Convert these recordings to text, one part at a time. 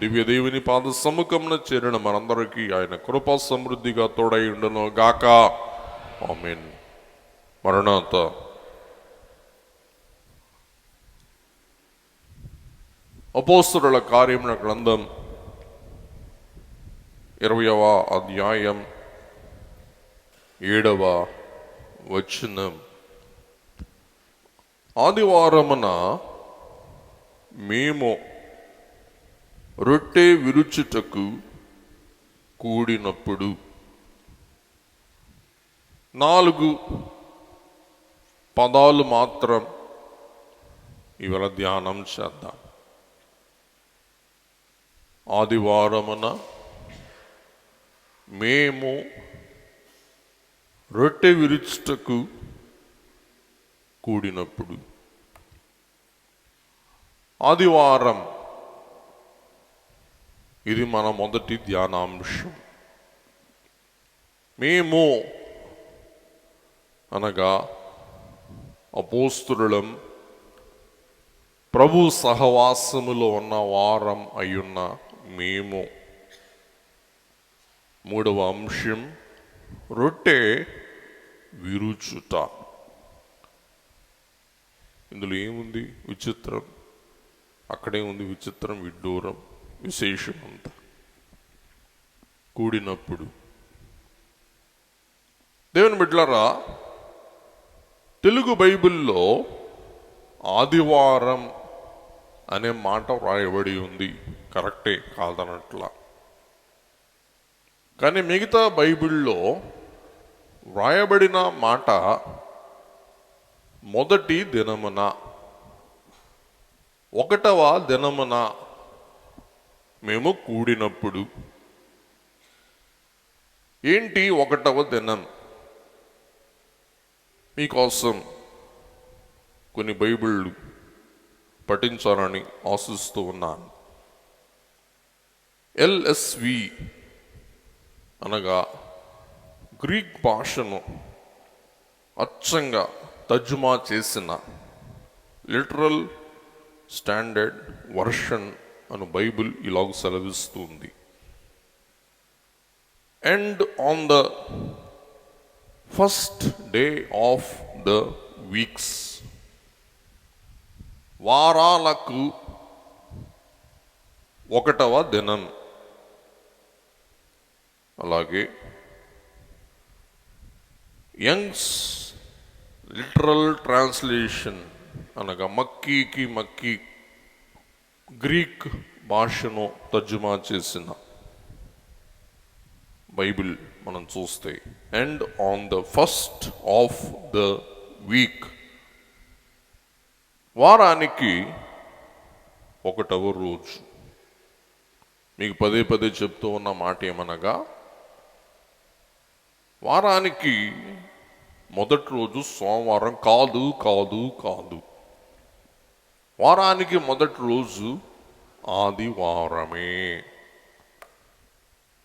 దివ్య దేవుని పాద సముఖమున చేరిన మనందరికీ ఆయన కృపా సమృద్ధిగా తోడై ఉండును గాక. ఆమేన్. మరణాత. అపోస్తలుల కార్యముల గ్రంథం 20వ అధ్యాయం 7వ వచనం. ఆదివారమున మేము రొట్టె విరుచుటకు కూడినప్పుడు 4 పదాలు మాత్రం ఇవాళ ధ్యానం చేద్దాం. ఆదివారమున మేము రొట్టె విరుచుటకు కూడినప్పుడు. ఆదివారం ఇది మన మొదటి ధ్యానాంశం. మేము అనగా అపోస్తలులం ప్రభు సహవాసములో ఉన్న వారం అయ్యున్న మేము. 3వ అంశం రొట్టె విరుచుట. ఇందులో ఏముంది విచిత్రం? అక్కడే ఉంది విచిత్రం, విడ్డూరం, విశేషం అంతా. కూడినప్పుడు దేవుని బిడ్డలారా, తెలుగు బైబిల్లో ఆదివారం అనే మాట వ్రాయబడి ఉంది, కరెక్టే, కాదనట్లా. కానీ మిగతా బైబిల్లో వ్రాయబడిన మాట మొదటి దినమున, 1వ దినమున మేము కూడినప్పుడు. ఏంటి 1వ దినం? మీకోసం కొన్ని బైబిళ్ళు పఠించాలని ఆశిస్తూ ఉన్నాను. LSV అనగా గ్రీక్ భాషను అచ్చంగా తర్జుమా చేసిన లిటరల్ స్టాండర్డ్ వర్షన్ అను బైబిల్ ఇలాగ సెలవిస్తుంది. And on the first day of the weeks, వారాలకు 1వ దినం. అలాగే యంగ్స్ లిటరల్ ట్రాన్స్లేషన్ అనగా మక్కీకి మక్కీ గ్రీక్ భాషను తర్జుమా చేసిన బైబిల్ మనం చూస్తే and on the first of the week, వారానికి 1వ రోజు. మీకు పదే పదే చెప్తూ ఉన్న మాట ఏమనగా, వారానికి మొదటి రోజు సోమవారం కాదు కాదు కాదు. వారానికి మొదటి రోజు ఆదివారమే.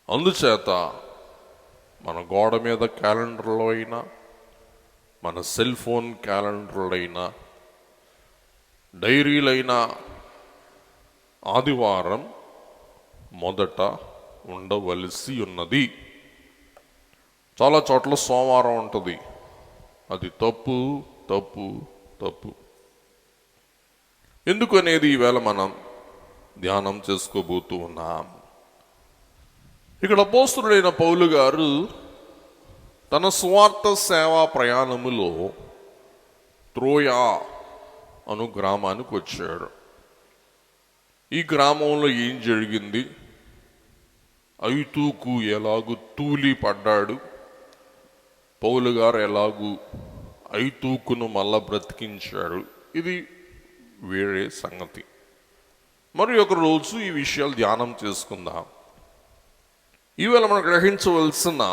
అందుచేత మన గోడ మీద క్యాలెండర్లో అయినా, మన సెల్ ఫోన్ క్యాలెండర్లో అయినా, డైరీలైనా ఆదివారం మొదట ఉండవలసి ఉన్నది. చాలా చోట్ల సోమవారం ఉంటుంది. అది తప్పు తప్పు తప్పు. ఎందుకు అనేది ఈవేళ మనం ధ్యానం చేసుకోబోతూ ఉన్నాం. ఇక్కడ అపోస్తలుడైన పౌలు గారు తన సువార్త సేవా ప్రయాణములో త్రోయా అను గ్రామానికి వచ్చాడు. ఈ గ్రామంలో ఏం జరిగింది? ఐతూకు ఎలాగూ తూలి పడ్డాడు, పౌలు గారు ఎలాగూ ఐతూకును మళ్ళా బ్రతికించాడు, ఇది వేరే సంగతి. మరి ఒక రోజు ఈ విషయాలు ధ్యానం చేసుకుందాం. ఈవేళ మనం గ్రహించవలసిన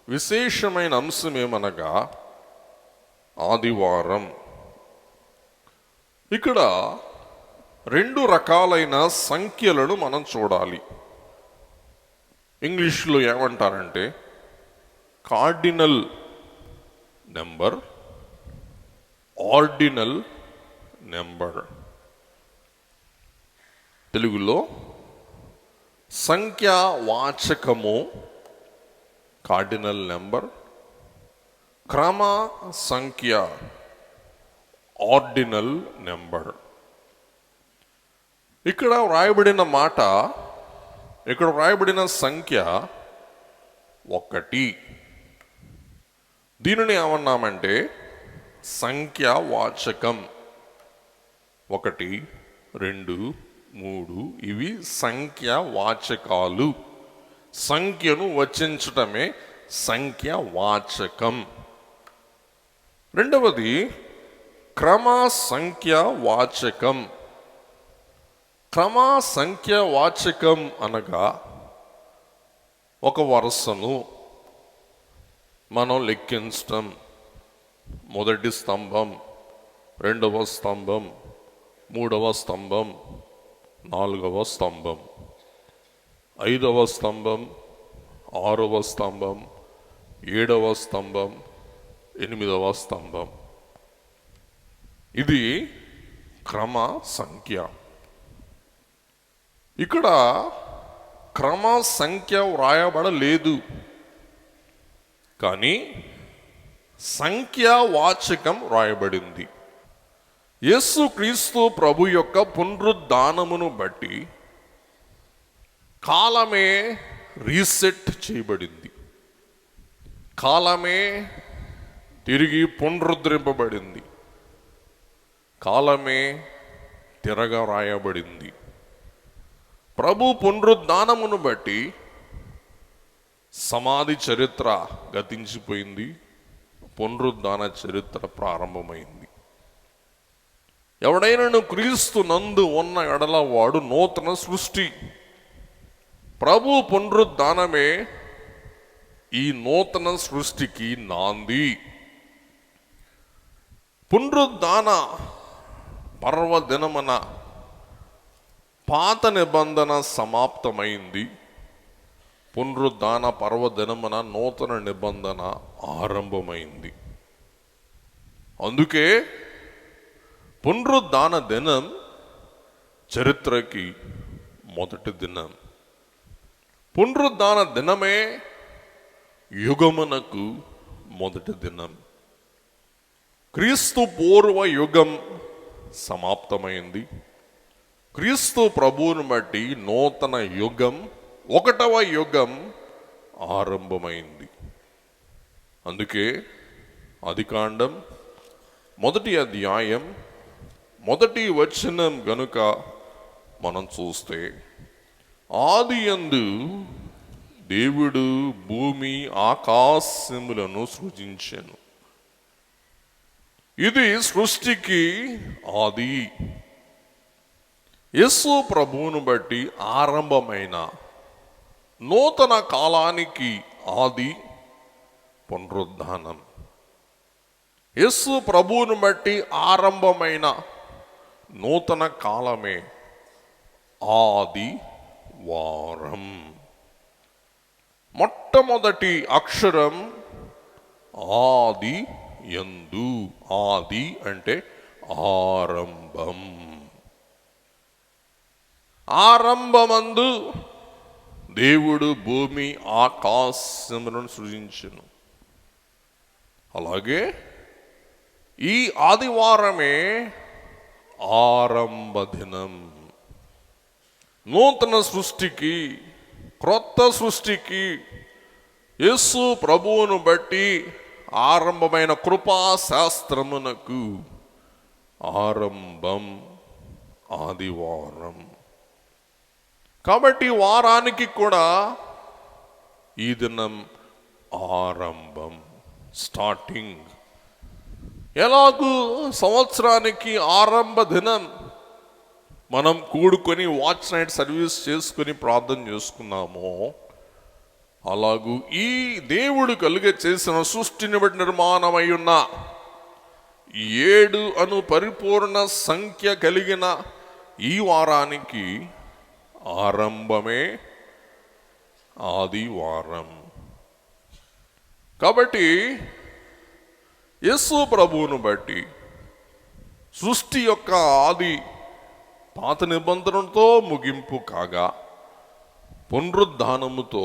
విశేషమైన అంశం ఏమనగా ఆదివారం. ఇక్కడ 2 రకాలైన సంఖ్యలను మనం చూడాలి. ఇంగ్లీష్లో ఏమంటారంటే కార్డినల్ నెంబర్, ఆర్డినల్ నెంబర్. తెలుగులో సంఖ్యా వాచకము కార్డినల్ నెంబర్, క్రమ సంఖ్య ఆర్డినల్ నెంబర్. ఇక్కడ వ్రాయబడిన మాట, ఇక్కడ వ్రాయబడిన సంఖ్య 1. దీనిని ఏమన్నామంటే సంఖ్యా వాచకం. 1, 2, 3 ఇవి సంఖ్యా వాచకాలు. సంఖ్యను వచించటమే సంఖ్యా వాచకం. రెండవది క్రమ సంఖ్యా వాచకం. క్రమ సంఖ్యా వాచకం అనగా ఒక వరుసను మనం లెక్కించటం. మొదటి స్తంభం, రెండవ స్తంభం, మూడవ స్తంభం, నాలుగవ స్తంభం, 5వ స్తంభం, 6వ స్తంభం, 7వ స్తంభం, 8వ స్తంభం. ఇది క్రమ సంఖ్య. ఇక్కడ క్రమ సంఖ్య వ్రాయబడలేదు, కానీ సంఖ్యా వాచకం వ్రాయబడింది. యేసుక్రీస్తు ప్రభు యొక్క పునరుద్ధానమును బట్టి కాలమే రీసెట్ చేయబడింది. కాలమే తిరిగి పునరుద్ధరింపబడింది. కాలమే తిరగ రాయబడింది. ప్రభు పునరుద్ధానమును బట్టి సమాధి చరిత్ర గతించిపోయింది, పునరుద్ధాన చరిత్ర ప్రారంభమైంది. ఎవడైనా క్రీస్తు నందు ఉన్న ఎడల వాడు నూతన సృష్టి. ప్రభు పునరుద్ధానమే ఈ నూతన సృష్టికి నాంది. పునరుద్ధాన పర్వదినమున పాత నిబంధన సమాప్తమైంది. పునరుద్ధాన పర్వదినమున నూతన నిబంధన ఆరంభమైంది. అందుకే పునరుద్ధాన దినం చరిత్రకి మొదటి దినం. పునరుద్ధాన దినమే యుగమునకు మొదటి దినం. క్రీస్తు పూర్వ యుగం సమాప్తమైంది. క్రీస్తు ప్రభువును బట్టి నూతన యుగం, 1వ యుగం ఆరంభమైంది. అందుకే ఆదికాండం 1వ అధ్యాయం 1వ వచనం గనుక మనం చూస్తే, ఆదియందు దేవుడు భూమి ఆకాశములను సృజించెను. ఇది సృష్టికి ఆది. యేసు ప్రభువును బట్టి ఆరంభమైన నూతన కాలానికి ఆది పునరుద్ధానం. యేసు ప్రభువును బట్టి ఆరంభమైన నూతన కాలమే ఆది వారం. మొట్టమొదటి అక్షరం ఆది యందు. ఆది అంటే ఆరంభం. ఆరంభమందు దేవుడు భూమి ఆకాశములను సృజించెను. అలాగే ఈ ఆదివారమే ఆరంభ దినం. నూతన సృష్టికి, క్రొత్త సృష్టికి యేసు ప్రభువును బట్టి ఆరంభమైన కృపా శాస్త్రమునకు ఆరంభం ఆదివారం. కాబట్టి వారానికి కూడా ఈ దినం ఆరంభం, స్టార్టింగ్. ఎలాగూ సంవత్సరానికి ఆరంభ దినం మనం కూడుకొని వాచ్ నైట్ సర్వీస్ చేసుకుని ప్రార్థన చేసుకున్నామో, అలాగూ ఈ దేవుడు కలుగ చేసిన సృష్టిని బట్టి నిర్మాణమై ఉన్న 7 అను పరిపూర్ణ సంఖ్య కలిగిన ఈ వారానికి ఆరంభమే ఆదివారం. కాబట్టి యేసు ప్రభువును బట్టి సృష్టి యొక్క ఆది పాత నిబంధనతో ముగింపు కాగా, పునరుద్ధానముతో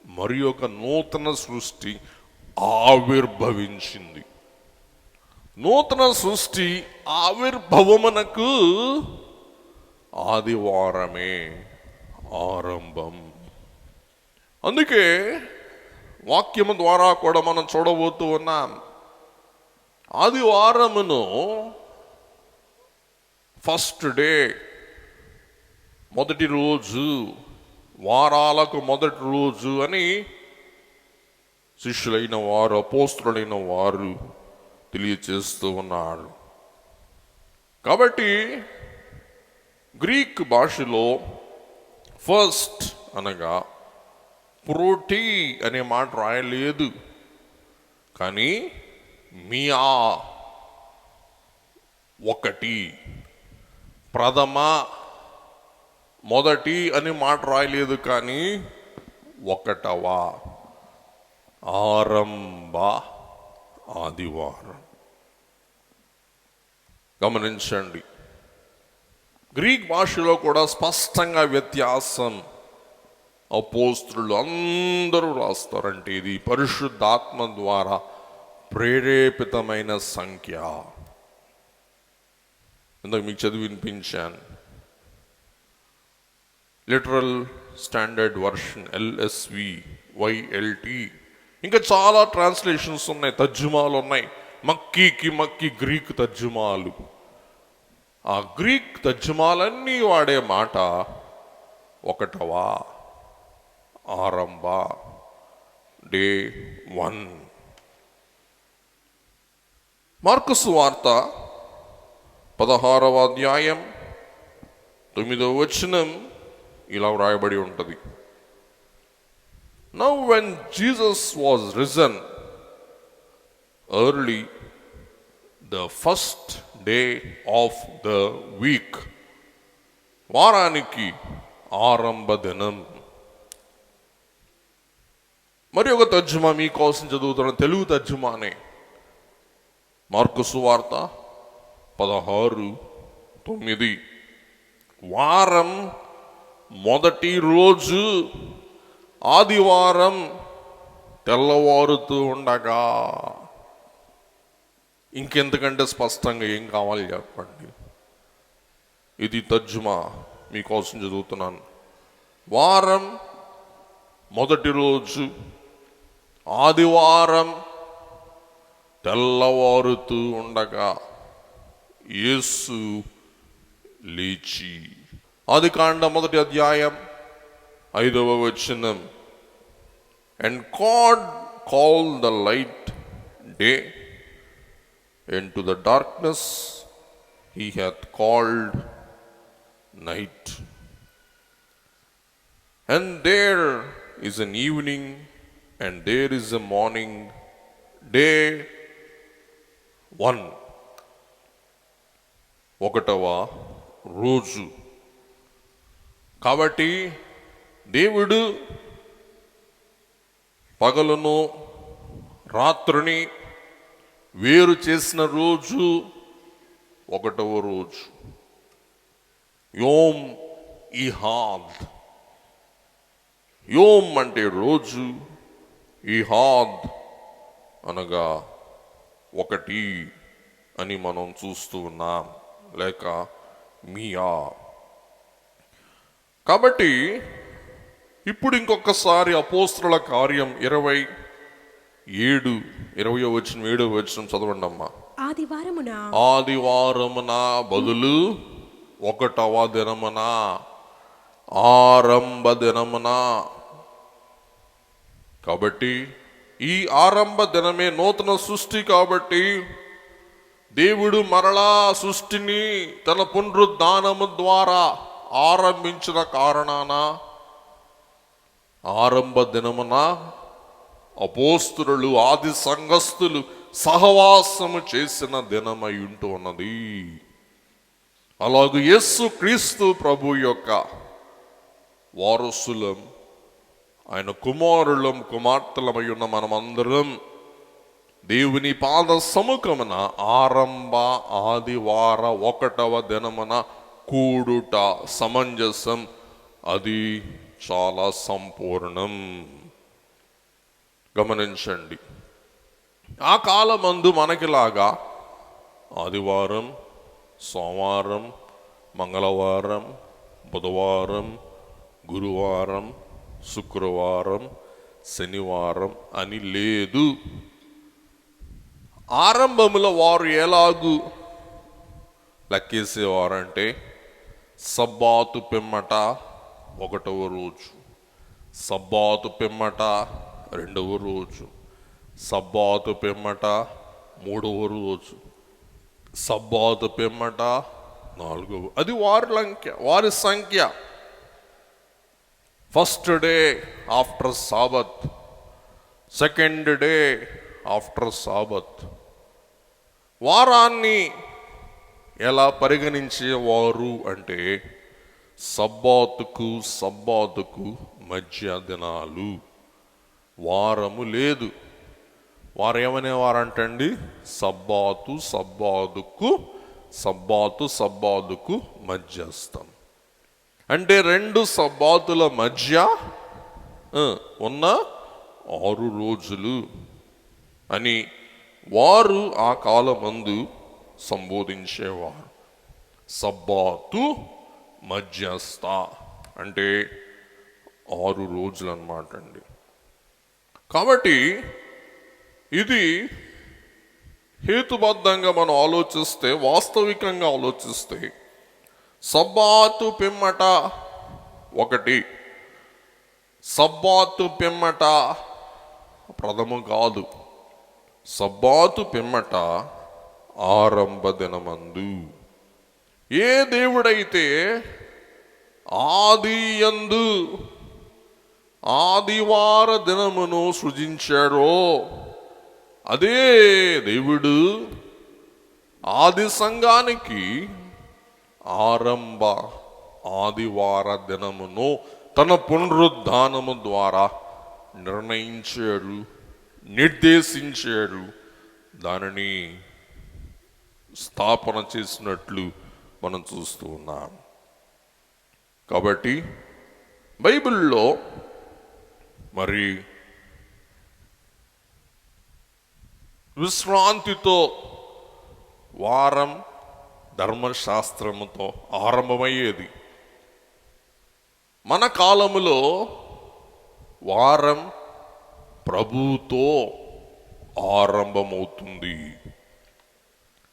మరి ఒక నూతన సృష్టి ఆవిర్భవించింది. నూతన సృష్టి ఆవిర్భవమునకు ఆదివారమే ఆరంభం. అందుకే వాక్యము ద్వారా కూడా మనం చూడబోతూ ఉన్నాం. ఆదివారమును ఫస్ట్ డే, మొదటి రోజు, వారాలకు మొదటి రోజు అని శిష్యులైన వారు, అపోస్తులైన వారు తెలియచేస్తూ ఉన్నారు. కాబట్టి గ్రీక్ భాషలో ఫస్ట్ అనగా ప్రోటీ అనే మాట రాయలేదు, కానీ మియా ఒకటి, ప్రథమ మొదటి అని మాట రాయలేదు, కానీ ఒకటవ, ఆరంభ ఆదివారం. గమనించండి, గ్రీక్ భాషలో కూడా స్పష్టంగా వ్యత్యాసం అపోస్తులు అందరూ రాస్తారంటే ఇది పరిశుద్ధాత్మ ద్వారా ప్రేరేపితమైన సంఖ్య. ఇందాక మీకు చదివి వినిపించాను. Literal standard version LSV, YLT, ఇంకా చాలా ట్రాన్స్లేషన్స్ ఉన్నాయి, తర్జుమాలు ఉన్నాయి. మక్కీ గ్రీక్ తర్జుమాలు. ఆ గ్రీక్ తర్జుమాలన్నీ వాడే మాట ఒకటవ, ఆరంభ, డే 1. మార్కు సువార్త 16వ అధ్యాయం 9వ వచనం ఇలా వ్రాయబడి ఉంటుంది. Now when Jesus was risen early, the first day of the week, వారానికి ఆరంభ దినం. మరి ఒక తర్జుమా మీకోసం చదువుతున్న తెలుగు తర్జుమానే. మార్కు సువార్త 16:9, వారం మొదటి రోజు ఆదివారం తెల్లవారుతూ ఉండగా. ఇంకెంతకంటే స్పష్టంగా ఏం కావాలి చెప్పండి? ఇది తర్జుమా మీకోసం చదువుతున్నాను. వారం మొదటి రోజు ఆదివారం తెల్లవారుతూ ఉండగా యేసు లేచి. ఆదికాండం 1వ అధ్యాయం 5వ వచనం, and God called the light day, and to the darkness he hath called night. And there is an evening, and there is a morning, day 1, ఒకటవ రోజు. కాబట్టి దేవుడు పగలును రాత్రిని వేరు చేసిన రోజు ఒకటవ రోజు. యోమ్ ఇహాద్. యోమ్ అంటే రోజు, ఇహాద్ అనగా ఒకటి అని మనం చూస్తూ ఉన్నాం, లేక మియా. కాబట్టి ఇప్పుడు ఇంకొకసారి అపోస్తుల కార్యం 20:7 వచనం చదవండి అమ్మా. ఆదివారమున బదులు ఒకటవ దినమున, ఆరంభ దినమున. కాబట్టి ఈ ఆరంభ దినమే నూతన సృష్టి. కాబట్టి దేవుడు మరలా సృష్టిని తన పునరుద్ధానము ద్వారా ఆరంభించిన కారణాన ఆరంభ దినమున అపోస్తులు, ఆది సంఘస్థులు సహవాసము చేసిన దినమై ఉంటూ ఉన్నది. అలాగే యేసు క్రీస్తు ప్రభు యొక్క వారసులం, ఆయన కుమారులం, కుమార్తెలమై ఉన్న మనమందరం దేవుని పాద సముఖమున ఆరంభ ఆదివార ఒకటవ దినమున కూడుట సమంజసం. అది చాలా సంపూర్ణం. గమనించండి, ఆ కాలమందు మనకిలాగా ఆదివారం, సోమవారం, మంగళవారం, బుధవారం, గురువారం, శుక్రవారం, శనివారం అని లేదు. ఆరంభంలో వారు ఎలాగూ లెక్కేసేవారంటే సబ్బాతు పిమ్మట 1వ రోజు, సబ్బాతు పిమ్మట 2వ రోజు, సబ్బాతు పిమ్మట 3వ రోజు, సబ్బాతు పిమ్మట 4వ. అది వారి సంఖ్య. First day after Sabbath, second day after Sabbath. వారాన్ని ఎలా పరిగణించేవారు అంటే సబ్బాతుకు మధ్య దినాలు. వారము లేదు. వారు ఏమనేవారంటండి? సబ్బాతుకు మధ్యస్థం. అంటే 2 సబ్బాతుల మధ్య ఉన్న 6 రోజులు అని వారు ఆ కాలమందు సంబోధించేవారు. సబ్బాతు మధ్యస్థ అంటే 6 రోజులు అన్నమాట అండి. కాబట్టి ఇది హేతుబద్ధంగా మనం ఆలోచిస్తే, వాస్తవికంగా ఆలోచిస్తే, సబ్బాతు పిమ్మట 1, సబ్బాతు పిమ్మట ప్రథమ కాదు, సబ్బాతు పిమ్మట ఆరంభ దినమందు ఏ దేవుడైతే ఆదియందు ఆదివార దినమును సృజించాడో అదే దేవుడు ఆది సంఘానికి ఆరంభ ఆదివార దినమును తన పునరుద్ధానము ద్వారా నిర్ణయించాడు, నిర్దేశించాడు, దానిని స్థాపన చేసినట్లు మనం చూస్తూ ఉన్నాం. కాబట్టి బైబిల్లో మరి విశ్రాంతితో వారం ధర్మశాస్త్రముతో ఆరంభమయ్యేది. మన కాలములో వారం ప్రభువుతో ఆరంభమవుతుంది.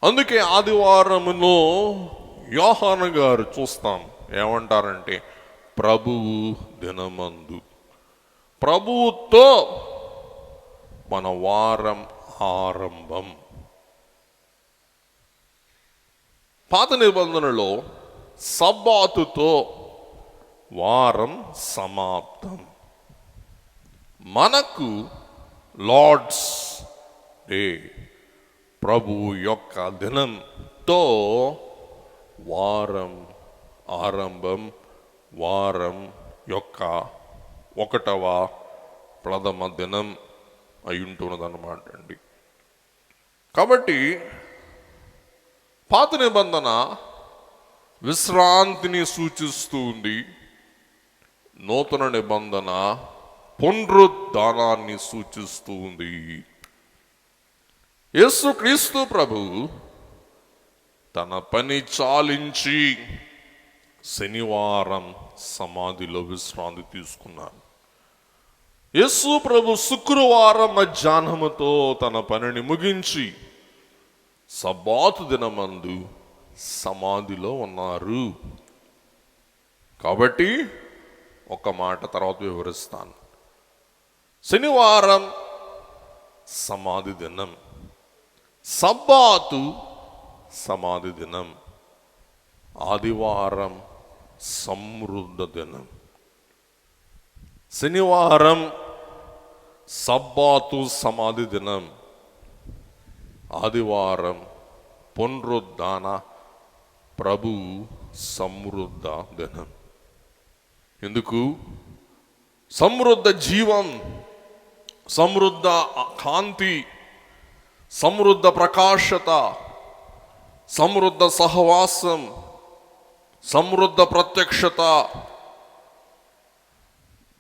అందుకే ఆదివారములో యోహాను గారు చూస్తాం ఏమంటారంటే ప్రభువు దినమందు. ప్రభువుతో మన వారం ఆరంభం. పాత నిబంధనలో సబ్బాతుతో వారం సమాప్తం. మనకు లార్డ్స్ డే, ప్రభువు యొక్క దినంతో వారం ఆరంభం, వారం యొక్క 1వ ప్రథమ దినం అయి ఉంటున్నదన్నమాట అండి. కాబట్టి పాత నిబంధన విశ్రాంతిని సూచిస్తూ ఉంది, నూతన నిబంధన పునరుద్ధానాన్ని సూచిస్తూ ఉంది. యేసుక్రీస్తు ప్రభువు తన పని చాలించి శనివారం సమాధిలో విశ్రాంతి తీసుకున్నారు. యేసు ప్రభు శుక్రవారం మధ్యాహ్నముతో తన పనిని ముగించి సబ్బాతు దినమందు సమాధిలో ఉన్నారు. కాబట్టి ఒక మాట తర్వాత వివరిస్తాను. శనివారం సమాధి దినం, సబ్బాతు సమాధి దినం, ఆదివారం సమృద్ధ దినం. శనివారం సబ్బాతు సమాధి దినం, ఆదివారం పునరుద్ధాన ప్రభు సమృద్ధ దినం. ఎందుకు? సమృద్ధ జీవం, సమృద్ధ కాంతి, సమృద్ధ ప్రకాశత, సమృద్ధ సహవాసం, సమృద్ధ ప్రత్యక్షత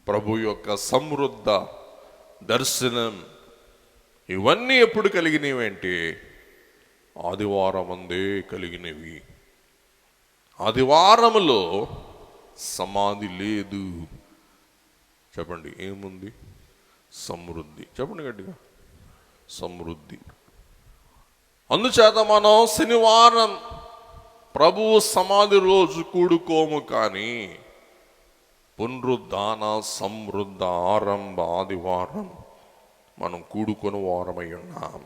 ప్రభు యొక్క సమృద్ధ దర్శనం ఇవన్నీ ఎప్పుడు కలిగినవంటే ఆదివారం అందే కలిగినవి. ఆదివారములో సమాధి లేదు. చెప్పండి, ఏముంది? సమృద్ధి. చెప్పండి గట్టిగా, సమృద్ధి. అందుచేత మనం శనివారం ప్రభువు సమాధి రోజు కూడుకోము, కానీ పునరుద్ధాన సమృద్ధ ఆరంభ ఆదివారం మనం కూడుకొని వారమై ఉన్నాం.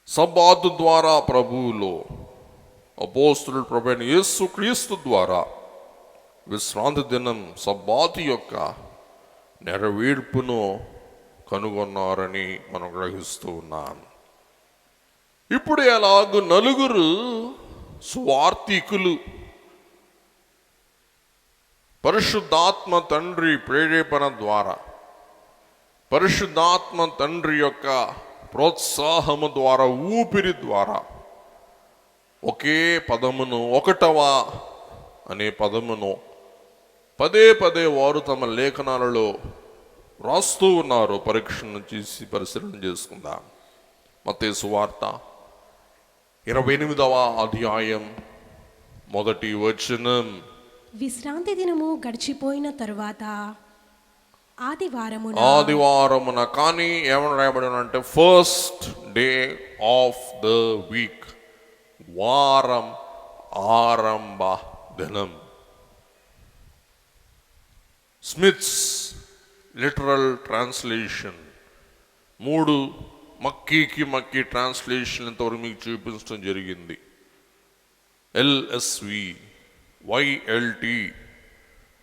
సబ్బాతు ద్వారా ప్రభువులో అపోస్తలుడు ప్రభువైన యేసుక్రీస్తు ద్వారా విశ్రాంతి దినం సబ్బాతు యొక్క నెరవేర్పును కనుగొన్నారని మనం గ్రహిస్తూ ఉన్నాం. ఇప్పుడు ఎలాగూ నలుగురు స్వార్థికులు పరిశుద్ధాత్మ తండ్రి ప్రేరేపణ ద్వారా, పరిశుద్ధాత్మ తండ్రి యొక్క ప్రోత్సాహము ద్వారా, ఊపిరి ద్వారా ఒకే పదమును, ఒకటవ అనే పదమును పదే పదే వారు తమ లేఖనాలలో రాస్తూ ఉన్నారు. పరీక్షను చేసి పరిశీలన చేసుకుందాం. మత్తయి సువార్త 28వ అధ్యాయం 1వ వచనం. విశ్రాంతి దినము గడిచిపోయిన తరువాత ఆదివారమున కానీ ఏమని రాయబడిన అంటే first day of the week, వారం ఆరంభ దినం. స్మిత్స్ లిటరల్ ట్రాన్స్లేషన్ 3 మక్కీ ట్రాన్స్లేషన్ ఇంతవరకు మీకు చూపించడం జరిగింది. LSV, YLT,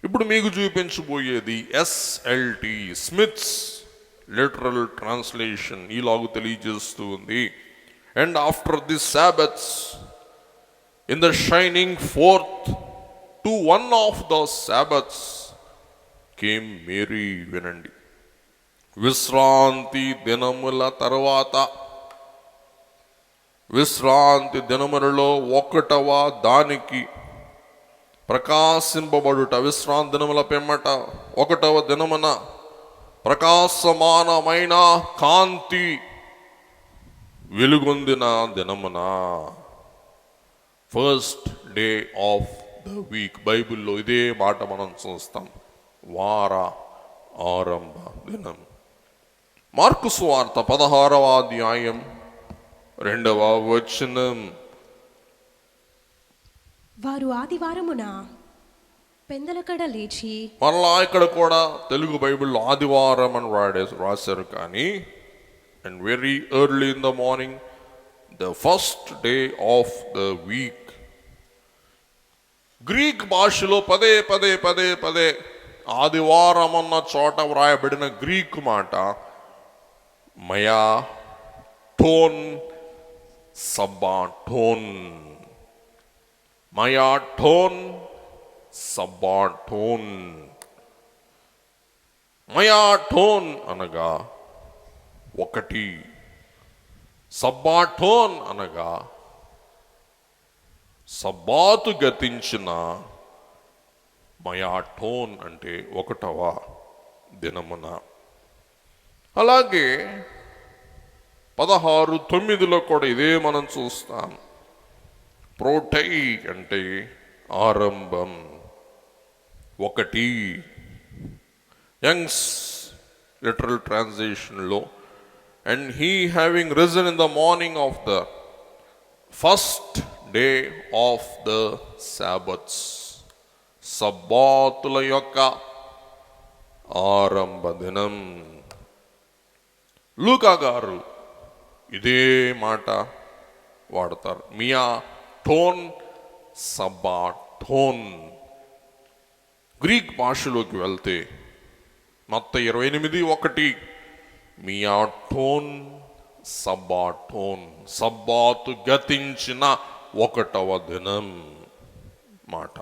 ఇప్పుడు మీకు చూపించబోయేది SLT, స్మిత్స్ లిటరల్ ట్రాన్స్లేషన్. ఈలాగు తెలియజేస్తూ ఉంది. And after the Sabbaths in the shining forth to one of the Sabbaths came Mary. వినండి, విశ్రాంతి దినముల తర్వాత, విశ్రాంతి దినములలో 1వ దానికి ప్రకాశింపబడుట. విశ్రాంతి దినముల పిమ్మట 1వ దినమున ప్రకాశమానమైన కాంతి వెలుగొందిన దినమున, first day of the week. బైబిల్లో ఇదే మాట మనం చూస్తాం, వార ఆరంభ దినం. మార్కు సువార్త 16వ అధ్యాయం 2వ వచనం. వారు ఆదివారమున పెందలకడ లేచి, మరలా ఇక్కడ కూడా తెలుగు బైబిల్లో ఆదివారం అని రాశారు, కానీ and very early in the morning the first day of the week. Greek భాషలో పదే పదే పదే పదే ఆదివారం అన్న చోట వ్రాయబడిన గ్రీక్ మాట మయా టోన్ సబ్బాటోన్. మయా టోన్ సబ్బాటోన్. మయా టోన్ అనగా 1, సబ్బాటోన్ అనగా సబ్బాతు గతించిన. మయా టోన్ అంటే 1వ దినమున. అలాగే 16:9 కూడా ఇదే మనం చూస్తాం. ప్రోటై అంటే ఆరంభం. 1 యంగ్స్ లిటరల్ ట్రాన్స్లేషన్లో, and he having risen in the morning of the first day of the Sabbaths, సబ్బాతుల యొక్క ఆరంభ దినం. లూకా గారు ఇదే మాట వాడతారు, మియా టోన్ సబ్బాటోన్. గ్రీక్ భాషలోకి వెళ్తే మత్తయి 28:1 మియా టోన్ సబ్బాటోన్, సబ్బాతు గతించిన 1వ దినం మాట.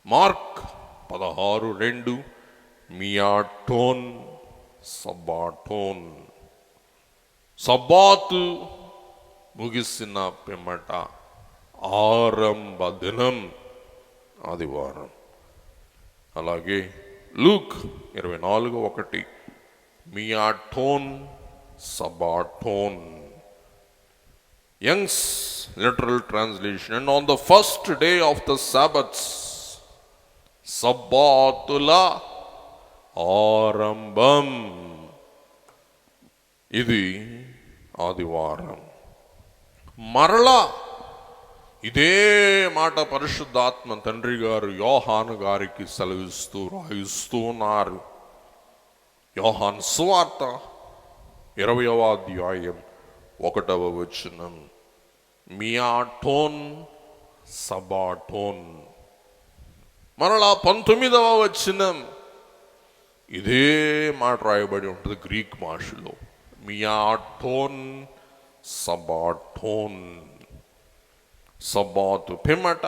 మార్క్ 16:2 మియా టోన్ సబ్బాటోన్, సబ్బాతు ముగిసిన పిమ్మట ఆరంభ దినం ఆదివారం. అలాగే Luke 24:1 మియాటోన్ సబాటోన్. Young's literal translation, and on the first day of the Sabbaths, సబ్బాతుల ఆరంభం. ఇది ఆదివారం. మరలా ఇదే మాట పరిశుద్ధాత్మ తండ్రి గారు యోహాను గారికి రాయిస్తూ ఉన్నారు. యోహాను సువార్త 20వ అధ్యాయం 1వ వచనం, మియాటోన్ సబాటోన్. మరలా 19వ వచనం ఇదే మాట రాయబడి ఉంటుంది గ్రీక్ భాషలో, మియాటోన్ సబాటోన్. సబ్బాతు పిమ్మట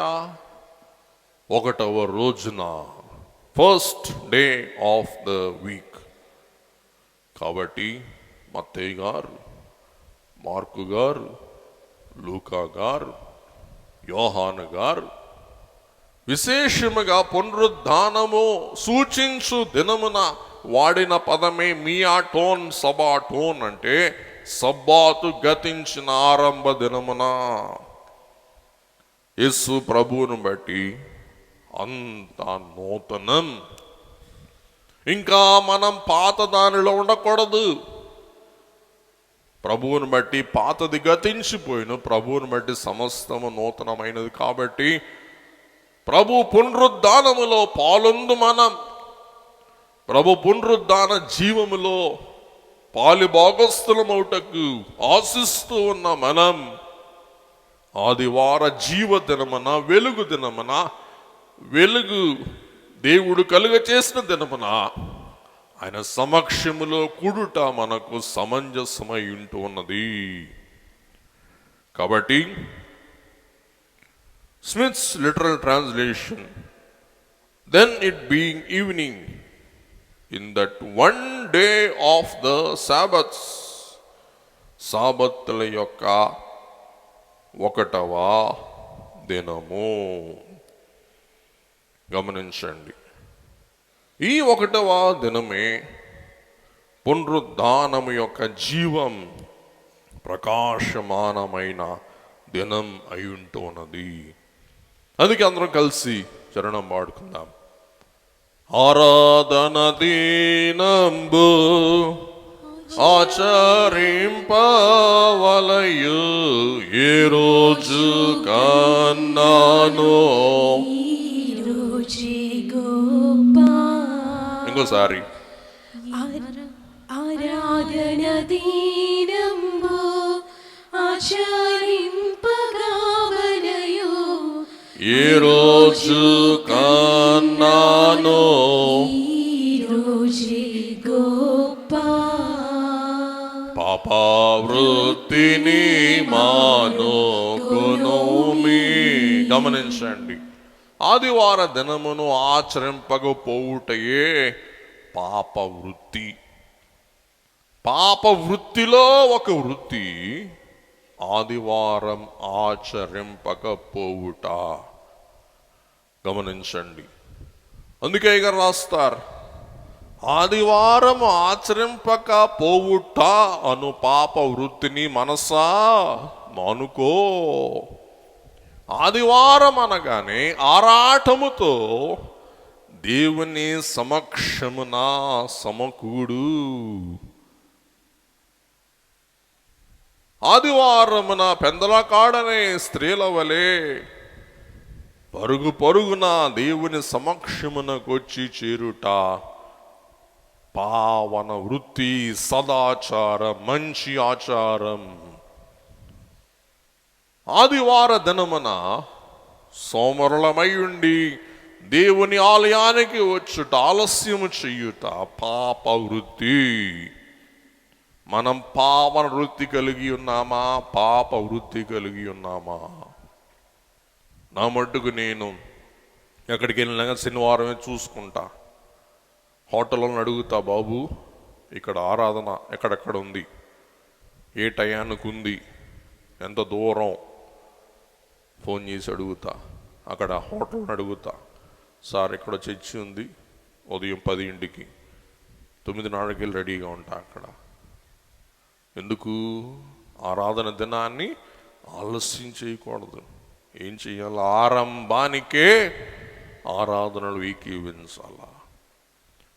1వ రోజున, first day of the week. కాబట్టి మత్తయి గారు, మార్కు గారు, లూకా గారు, యోహాను గారు విశేషముగా పునరుద్ధానము సూచించు దినమున వాడిన పదమే మియాటోన్ సబాటోన్. అంటే సబ్బాతు గతించిన ఆరంభ దినమున. యేసు ప్రభువును బట్టి అంత నూతనం. ఇంకా మనం పాత దానిలో ఉండకూడదు. ప్రభువుని బట్టి పాతది గతించిపోయిన, ప్రభువుని బట్టి సమస్తము నూతనమైనది. కాబట్టి ప్రభు పునరుద్ధానములో పాలొందు మనం, ప్రభు పునరుద్ధాన జీవములో పాలి భాగస్థులమౌటకు ఆశిస్తూ ఉన్న మనం ఆదివార జీవ దినమున, వెలుగు దినమున, వెలుగు దేవుడు కలుగ చేసిన దినమున ఆయన సమక్షములో కూడుట మనకు సమంజసమై ఉంటూ ఉన్నది. కాబట్టి smiths literal translation, then it being evening in that one day of the Sabbaths, సాబత్తుల యొక్క 1వ దినము. గమనించండి, ఈ 1వ దినమే పునరుద్ధానము యొక్క జీవం ప్రకాశమానమైన దినం అయి ఉంటున్నది. అందుకే అందరం కలిసి చరణం పాడుకుందాం. ఆరాధన దీనంబు ఆచరింపవలయు ఏ రోజు కన్నాను. ఇంకోసారి, ఆరాధన దీనంబు ఆచరింపగవలయు ఏ రోజు కన్నాను. పాపవృత్తిని మానుకొనుమి. గమనించండి, ఆదివార దినమును ఆచరింపకపోవుటయే పాపవృత్తి. పాపవృత్తిలో ఒక వృత్తి ఆదివారం ఆచరింపకపోవుట. గమనించండి, అందుకే ఇక రాస్తారు, ఆదివారం ఆచరింపకపోవుట అను పాప వృత్తిని మనసా మానుకో. ఆదివారం అనగానే ఆరాటముతో దేవుని సమక్షమున సమకూడు. ఆదివారమున పెందలకాడనే స్త్రీల వలె పరుగు పరుగున దేవుని సమక్షమునకు వచ్చి చేరుట పావన వృత్తి, సదాచారం, మంచి ఆచారం. ఆదివార దినమున సోమరులమై ఉండి దేవుని ఆలయానికి వచ్చుట, ఆలస్యము చెయ్యుట పాప వృత్తి. మనం పావన వృత్తి కలిగి ఉన్నామా? పాప వృత్తి కలిగి ఉన్నామా? నా మట్టుకు నేను ఎక్కడికి వెళ్ళినా శనివారమే చూసుకుంటా. హోటళ్ళను అడుగుతా, బాబు ఇక్కడ ఆరాధన ఎక్కడెక్కడ ఉంది, ఏ టయానికి ఉంది, ఎంత దూరం, ఫోన్ చేసి అడుగుతా. అక్కడ హోటల్ని అడుగుతా, సార్ ఇక్కడ చర్చి ఉంది, ఉదయం 10ంటికి 9:30కి రెడీగా ఉంటా అక్కడ. ఎందుకు? ఆరాధన దినాన్ని ఆలస్యం చేయకూడదు. ఏం చేయాలి? ఆరంభానికే ఆరాధనలు ఏకీవించాల.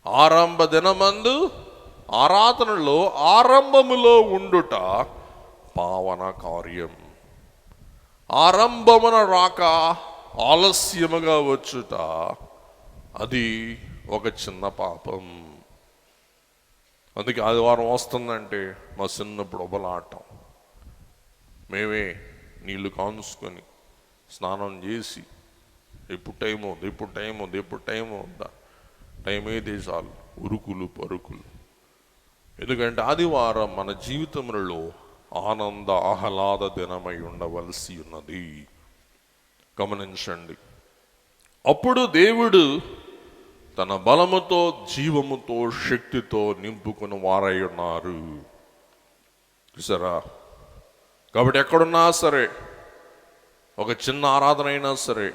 ఆరంభ దినమందు ఆరాధనలో ఆరంభములో ఉండుట పావన కార్యం. ఆరంభమున రాక ఆలస్యముగా వచ్చుట అది ఒక చిన్న పాపం. అందుకే ఆదివారం వస్తుందంటే మా చిన్నప్పుడు ఒబలాటం. మేమే నీళ్లు కాంచుకొని స్నానం చేసి ఎప్పుడు టైం ఉందా, టైం అయితే చాలు, ఉరుకులు పరుకులు. ఎందుకంటే ఆదివారం మన జీవితములలో ఆనంద ఆహ్లాద దినమై ఉండవలసి ఉన్నది. గమనించండి. అప్పుడు దేవుడు తన బలముతో, జీవముతో, శక్తితో నింపుకుని వారై ఉన్నారు. చూసారా? కాబట్టి ఎక్కడున్నా సరే, ఒక చిన్న ఆరాధన అయినా సరే,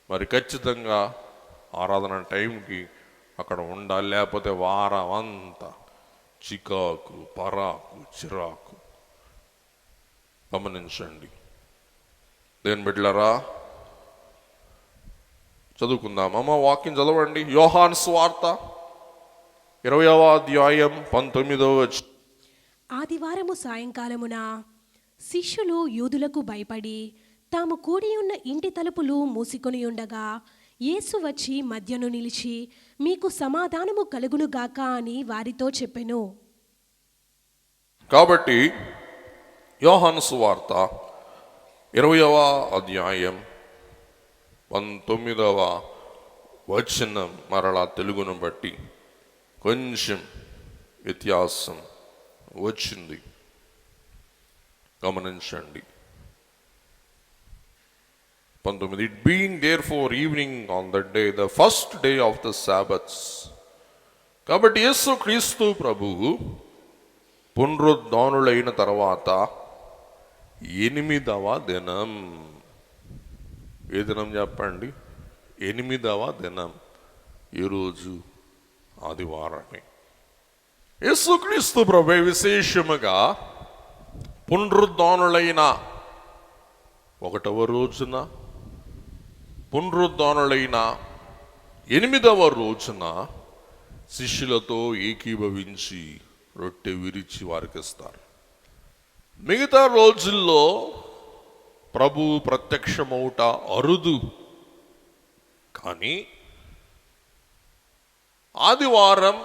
మరి ఖచ్చితంగా ఆరాధన టైంకి అక్కడ ఉండాలి. లేకపోతే వారం అంతా చికాకు, పరాకు, చిరాకు. గమనించండి. దేని బిడ్డలారా, చదువుకుందాం. అమ్మ వాక్యం చదవండి. యోహాను సువార్త 20వ అధ్యాయం 19వ వచనం. ఆదివారము సాయంకాలమున శిష్యులు యూదులకు భయపడి తాము కూడి ఉన్న ఇంటి తలుపులు మూసికొని ఉండగా యేసు వచ్చి మధ్యను నిలిచి, మీకు సమాధానము కలుగునుగాక అని వారితో చెప్పెను. కాబట్టి యోహాను సువార్త 20వ అధ్యాయం 19వ వచనం మరలా తెలుగును బట్టి కొంచెం వ్యత్యాసం వచ్చింది. గమనించండి. 19. It being therefore evening on that day, the first day of the Sabbaths. కాబట్టి యేసు క్రీస్తు ప్రభువు పునరుద్ధానులైన తర్వాత 8వ దినం. ఏ దినం చెప్పండి? 8వ దినం. ఈరోజు ఆదివారమే. యేసుక్రీస్తు ప్రభు విశేషముగా పునరుద్ధానులైన 1వ రోజున, పునరుద్ధానులైన 8వ రోజున శిష్యులతో ఏకీభవించి రొట్టె విరిచి వారికి ఇస్తారు. మిగతా రోజుల్లో ప్రభు ప్రత్యక్షమవుట అరుదు. కానీ ఆదివారం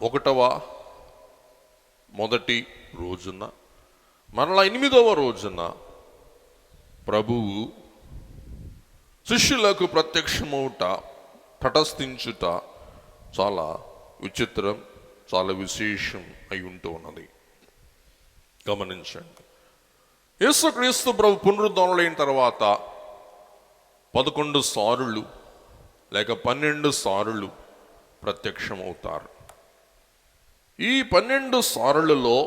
1వ మొదటి రోజున, మరలా 8వ రోజున ప్రభువు శిష్యులకు ప్రత్యక్షమవుట, తటస్థించుట చాలా విచిత్రం, చాలా విశేషం అయి ఉంటూ ఉన్నది. గమనించండి. యేసుక్రీస్తు ప్రభు పునరుద్ధానులైన తర్వాత 11 సారులు లేక 12 సారులు ప్రత్యక్షమవుతారు. ఈ 12 సారులలో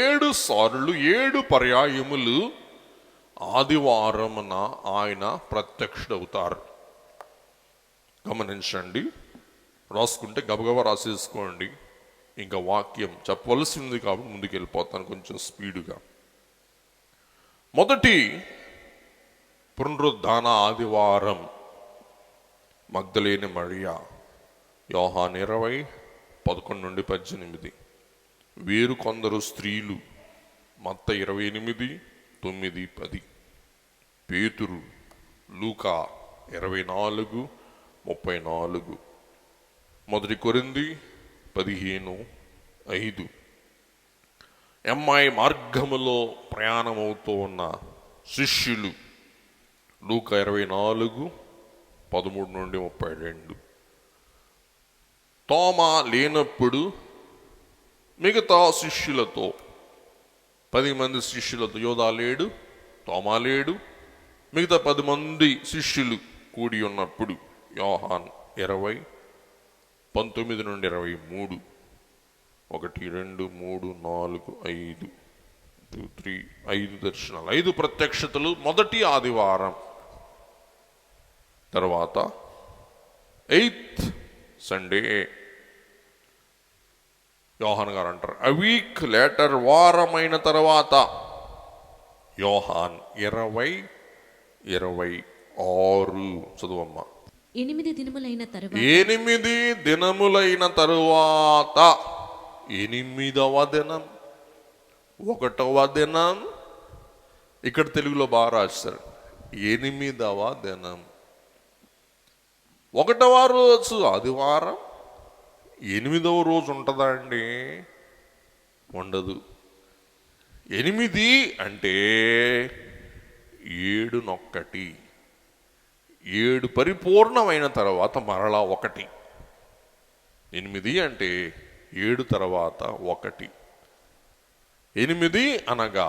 7 సారులు, 7 పర్యాయములు ఆదివారమున ఆయన ప్రత్యక్షుడవుతారు. గమనించండి. రాసుకుంటే గబగబా రాసేసుకోండి. ఇంకా వాక్యం చెప్పవలసింది కాబట్టి ముందుకు వెళ్ళిపోతాను కొంచెం స్పీడుగా. మొదటి పునరుద్ధాన ఆదివారం మగ్దలేని మరియా, యోహాను 20, 11-18. వీరు కొందరు స్త్రీలు, మత్తయి 28, 9, 10. పేతురు, లూకా 24, 34. మొదటి కొరింథీ 15:5. ఎమ్మాయి మార్గములో ప్రయాణమవుతూ ఉన్న శిష్యులు, లూకా 24, 13-32. తోమా లేనప్పుడు మిగతా శిష్యులతో 10 మంది శిష్యులతో, యోధా లేడు, తోమా లేడు, మిగతా 10 మంది శిష్యులు కూడి ఉన్నప్పుడు యోహాను 20, 19-23. 1, 2, 3, 4, 5, 2, 3, 5 దర్శనాలు, 5 ప్రత్యక్షతలు మొదటి ఆదివారం. తర్వాత 8th సండే. యోహాన్ గారు అంటారు, a week later, వారమైన తర్వాత. యోహాన్ 20:26 చదువమ్మా. 8 దినములైన తరువాత 8 దినములైన తరువాత, 8వ దినం, 1వ దినం, ఇక్కడ తెలుగులో బాగా రాశారు 8వ దినం. 1వ రోజు ఆదివారం, 8వ రోజు ఉంటుందా అండి? ఉండదు. 8 అంటే 7 7 పరిపూర్ణమైన తర్వాత మరలా 1. 8 అంటే 7 తర్వాత 1. 8 అనగా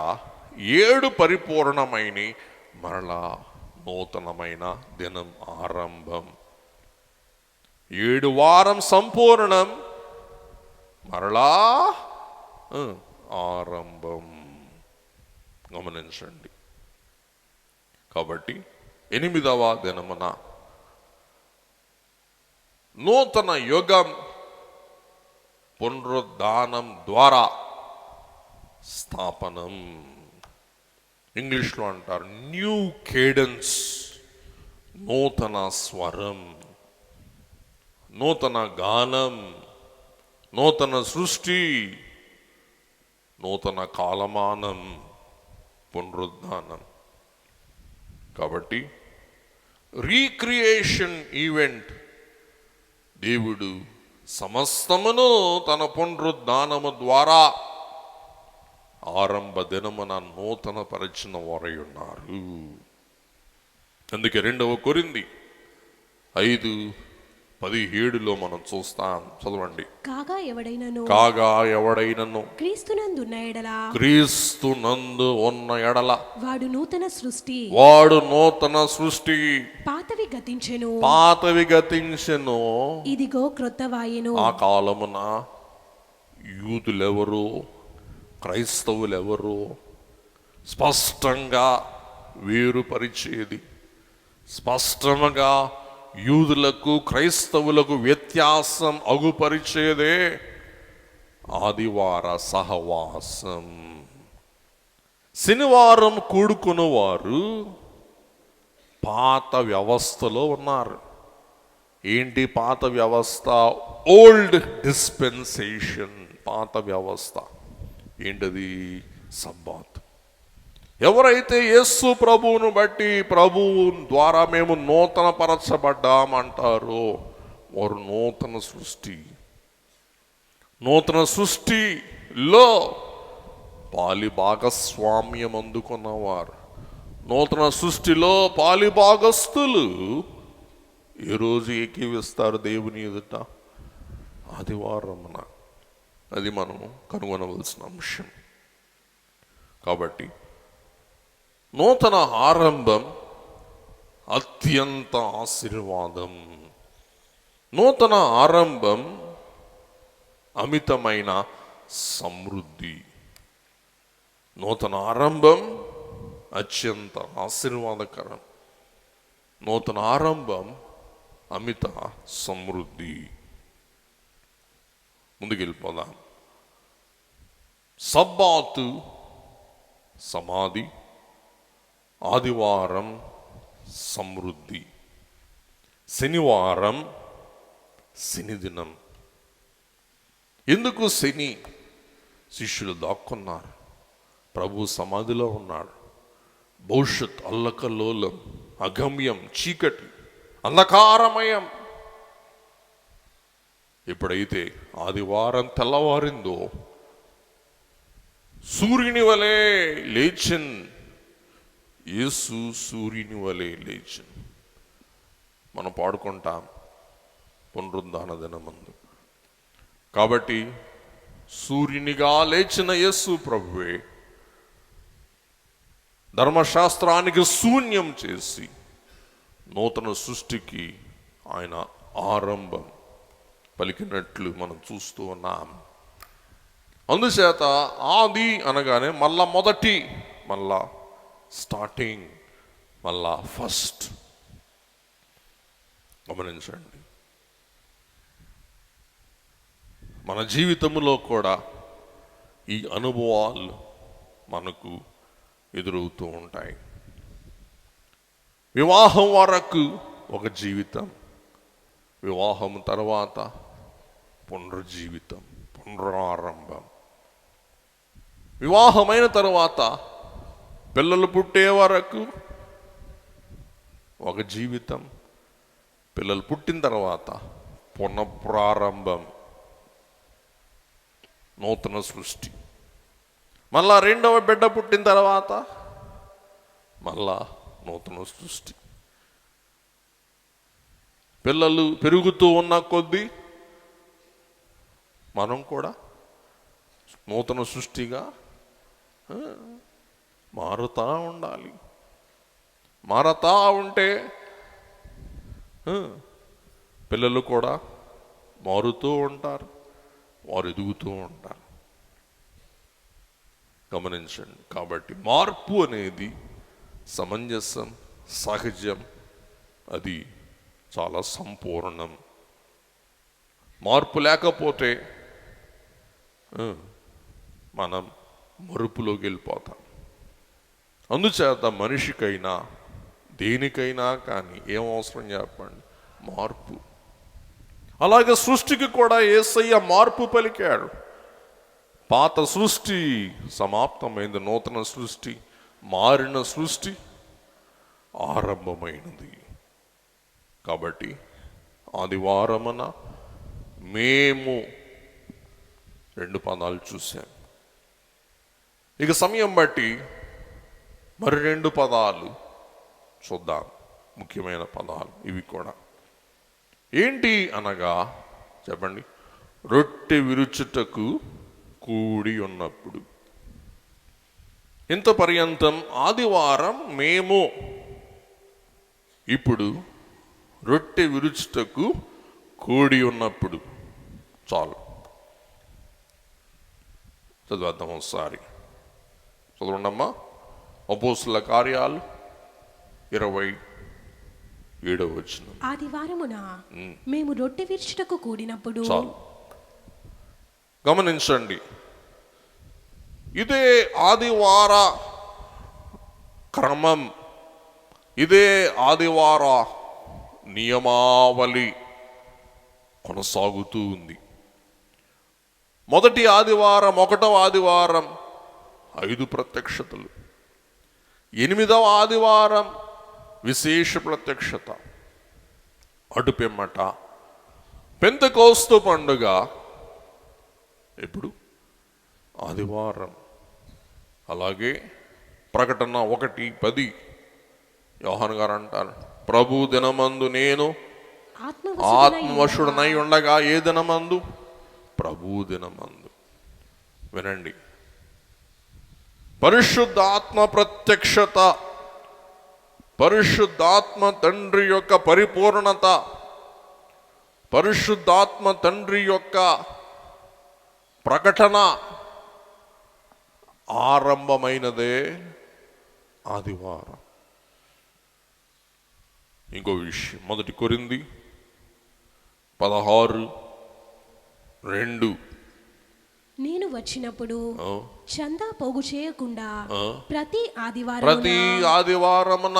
7 పరిపూర్ణమైన మరలా నూతనమైన దినం ఆరంభం. 7 వారం సంపూర్ణం, మరలా ఆరంభం. గమనించండి. కాబట్టి 8వ దినమున నూతన యుగం పునరుద్ధానం ద్వారా స్థాపనం. ఇంగ్లీష్లో అంటారు న్యూ కేడెన్స్, నూతన స్వరం, నూతన గానం, నూతన సృష్టి, నూతన కాలమానం, పునరుద్ధానం. కాబట్టి రీక్రియేషన్ ఈవెంట్, దేవుడు సమస్తమును తన పునరుద్ధానము ద్వారా ఆరంభ దినమున నూతన పరిచిన వారై ఉన్నారు. అందుకే 2వ కొరింథీ 5:17 మనం చూస్తాం. చదవండి. కాగా ఎవడైనను క్రీస్తునందున్న ఎడల వాడు నూతన సృష్టి, పాతవి గతించెను, ఇదిగో క్రొత్తవాయెను. ఆ కాలమున యూదులెవరు, క్రైస్తవులెవరు స్పష్టంగా వేరుపరిచేది, స్పష్టంగా యూదులకు క్రైస్తవులకు వ్యత్యాసం అగుపరిచేదే ఆదివార సహవాసం. శనివారం కూడుకున్నవారు పాత వ్యవస్థలో ఉన్నారు. ఏంటి పాత వ్యవస్థ? Old dispensation. పాత వ్యవస్థ ఏంటది? సబ్బాత్. ఎవరైతే యేసు ప్రభువును బట్టి, ప్రభువు ద్వారా మేము నూతన పరచబడ్డామంటారో వారు నూతన సృష్టిలో పాలి భాగస్వామ్యం అందుకున్నవారు, నూతన సృష్టిలో పాలి భాగస్థులు ఏ రోజు ఏకీవిస్తారు దేవుని ఎదుట? ఆదివారమున. అది మనం కనుగొనవలసిన అంశం. కాబట్టి నూతన ఆరంభం అత్యంత ఆశీర్వాదం. నూతన ఆరంభం అమితమైన సమృద్ధి. నూతన ఆరంభం అత్యంత ఆశీర్వాదకరం. నూతన ఆరంభం అమిత సమృద్ధి. ముందుకెళ్ళిపోదాం. సబ్బాతు సమాధి, ఆదివారం సమృద్ధి, శనివారం శనిదినం. ఎందుకు శని? శిష్యులు దాక్కున్నారు, ప్రభు సమాధిలో ఉన్నాడు. భవిష్యత్ అల్లకల్లోలం, అగమ్యం, చీకటి, అంధకారమయం. ఎప్పుడైతే ఆదివారం తెల్లవారిందో సూర్యుని వలె లేచిన్ యేసు, సూర్యుని వలె లేచిన్. మనం పాడుకుంటాం పునరుద్ధాన దినమందు. కాబట్టి సూర్యునిగా లేచిన యేసు ప్రభువే ధర్మశాస్త్రానికి శూన్యం చేసి నూతన సృష్టికి ఆయన ఆరంభం పలికినట్లు మనం చూస్తూ ఉన్నాం. అందుచేత ఆది అనగానే మళ్ళా మొదటి, మళ్ళా స్టార్టింగ్, మళ్ళా ఫస్ట్. గమనించండి. మన జీవితంలో కూడా ఈ అనుభవాలు మనకు ఎదురవుతూ ఉంటాయి. వివాహం వరకు ఒక జీవితం, వివాహం తర్వాత పునర్జీవితం, పునరారంభం. వివాహమైన తర్వాత పిల్లలు పుట్టే వరకు ఒక జీవితం, పిల్లలు పుట్టిన తర్వాత పునఃప్రారంభం, నూతన సృష్టి. మళ్ళా రెండవ బిడ్డ పుట్టిన తర్వాత మళ్ళా నూతన సృష్టి. పిల్లలు పెరుగుతూ ఉన్న కొద్దీ మనం కూడా నూతన సృష్టిగా మారుతా ఉండాలి. మారుతా ఉంటే పిల్లలు కూడా మారుతూ ఉంటారు, వారు ఎదుగుతూ ఉంటారు. గమనించండి. కాబట్టి మార్పు అనేది సమంజసం, సహజం, అది చాలా సంపూర్ణం. మార్పు లేకపోతే మనం మరుపులోకి వెళ్ళిపోతాం. అందుచేత మనిషికైనా దేనికైనా కానీ ఏం అవసరం చెప్పండి? మార్పు. అలాగే సృష్టికి కూడా యేసయ్య మార్పు పలికాడు. పాత సృష్టి సమాప్తమైంది, నూతన సృష్టి, మారిన సృష్టి ఆరంభమైనది. కాబట్టి ఆదివారమున మేము 2 పదాలు చూసాం. ఇక సమయం బట్టి మరి 2 పదాలు చూద్దాం, ముఖ్యమైన పదాలు. ఇవి కూడా ఏంటి అనగా చెప్పండి, రొట్టె విరుచుటకు కూడి ఉన్నప్పుడు. ఇంత పర్యంతం ఆదివారం మేము, ఇప్పుడు రొట్టె విరుచుటకు కూడి ఉన్నప్పుడు. చాలు, చదివేద్దాం ఒకసారి. చదవండమ్మా. అపోస్తుల కార్యాలు 27వ వచనం. ఆదివారమున మేము రొట్టె విరుచుటకు కూడినప్పుడు. చాలు, గమనించండి. ఇదే ఆదివార క్రమం, ఇదే ఆదివార నియమావళి కొనసాగుతూ ఉంది. మొదటి ఆదివారం, 1వ ఆదివారం 5 ప్రత్యక్షతలు, 8వ ఆదివారం విశేష ప్రత్యక్షత, అటు పిమ్మట పెంతెకోస్తు పండుగ, ఇప్పుడు ఆదివారం. అలాగే ప్రకటన 1:10 యోహాను గారు అంటారు, ప్రభు దినమందు నేను ఆత్మవశుడనై ఉండగా. ఏ దినమందు? ప్రభు దినమందు. వినండి, పరిశుద్ధాత్మ ప్రత్యక్షత, పరిశుద్ధాత్మ తండ్రి యొక్క పరిపూర్ణత, పరిశుద్ధాత్మ తండ్రి యొక్క ప్రకటన ఆరంభమైనదే ఆదివారం. ఇంకో విషయం, 1 కొరింథీ 16:2. నేను వచ్చినప్పుడు చందా పోగు చేయకుండా ప్రతి ఆదివారమున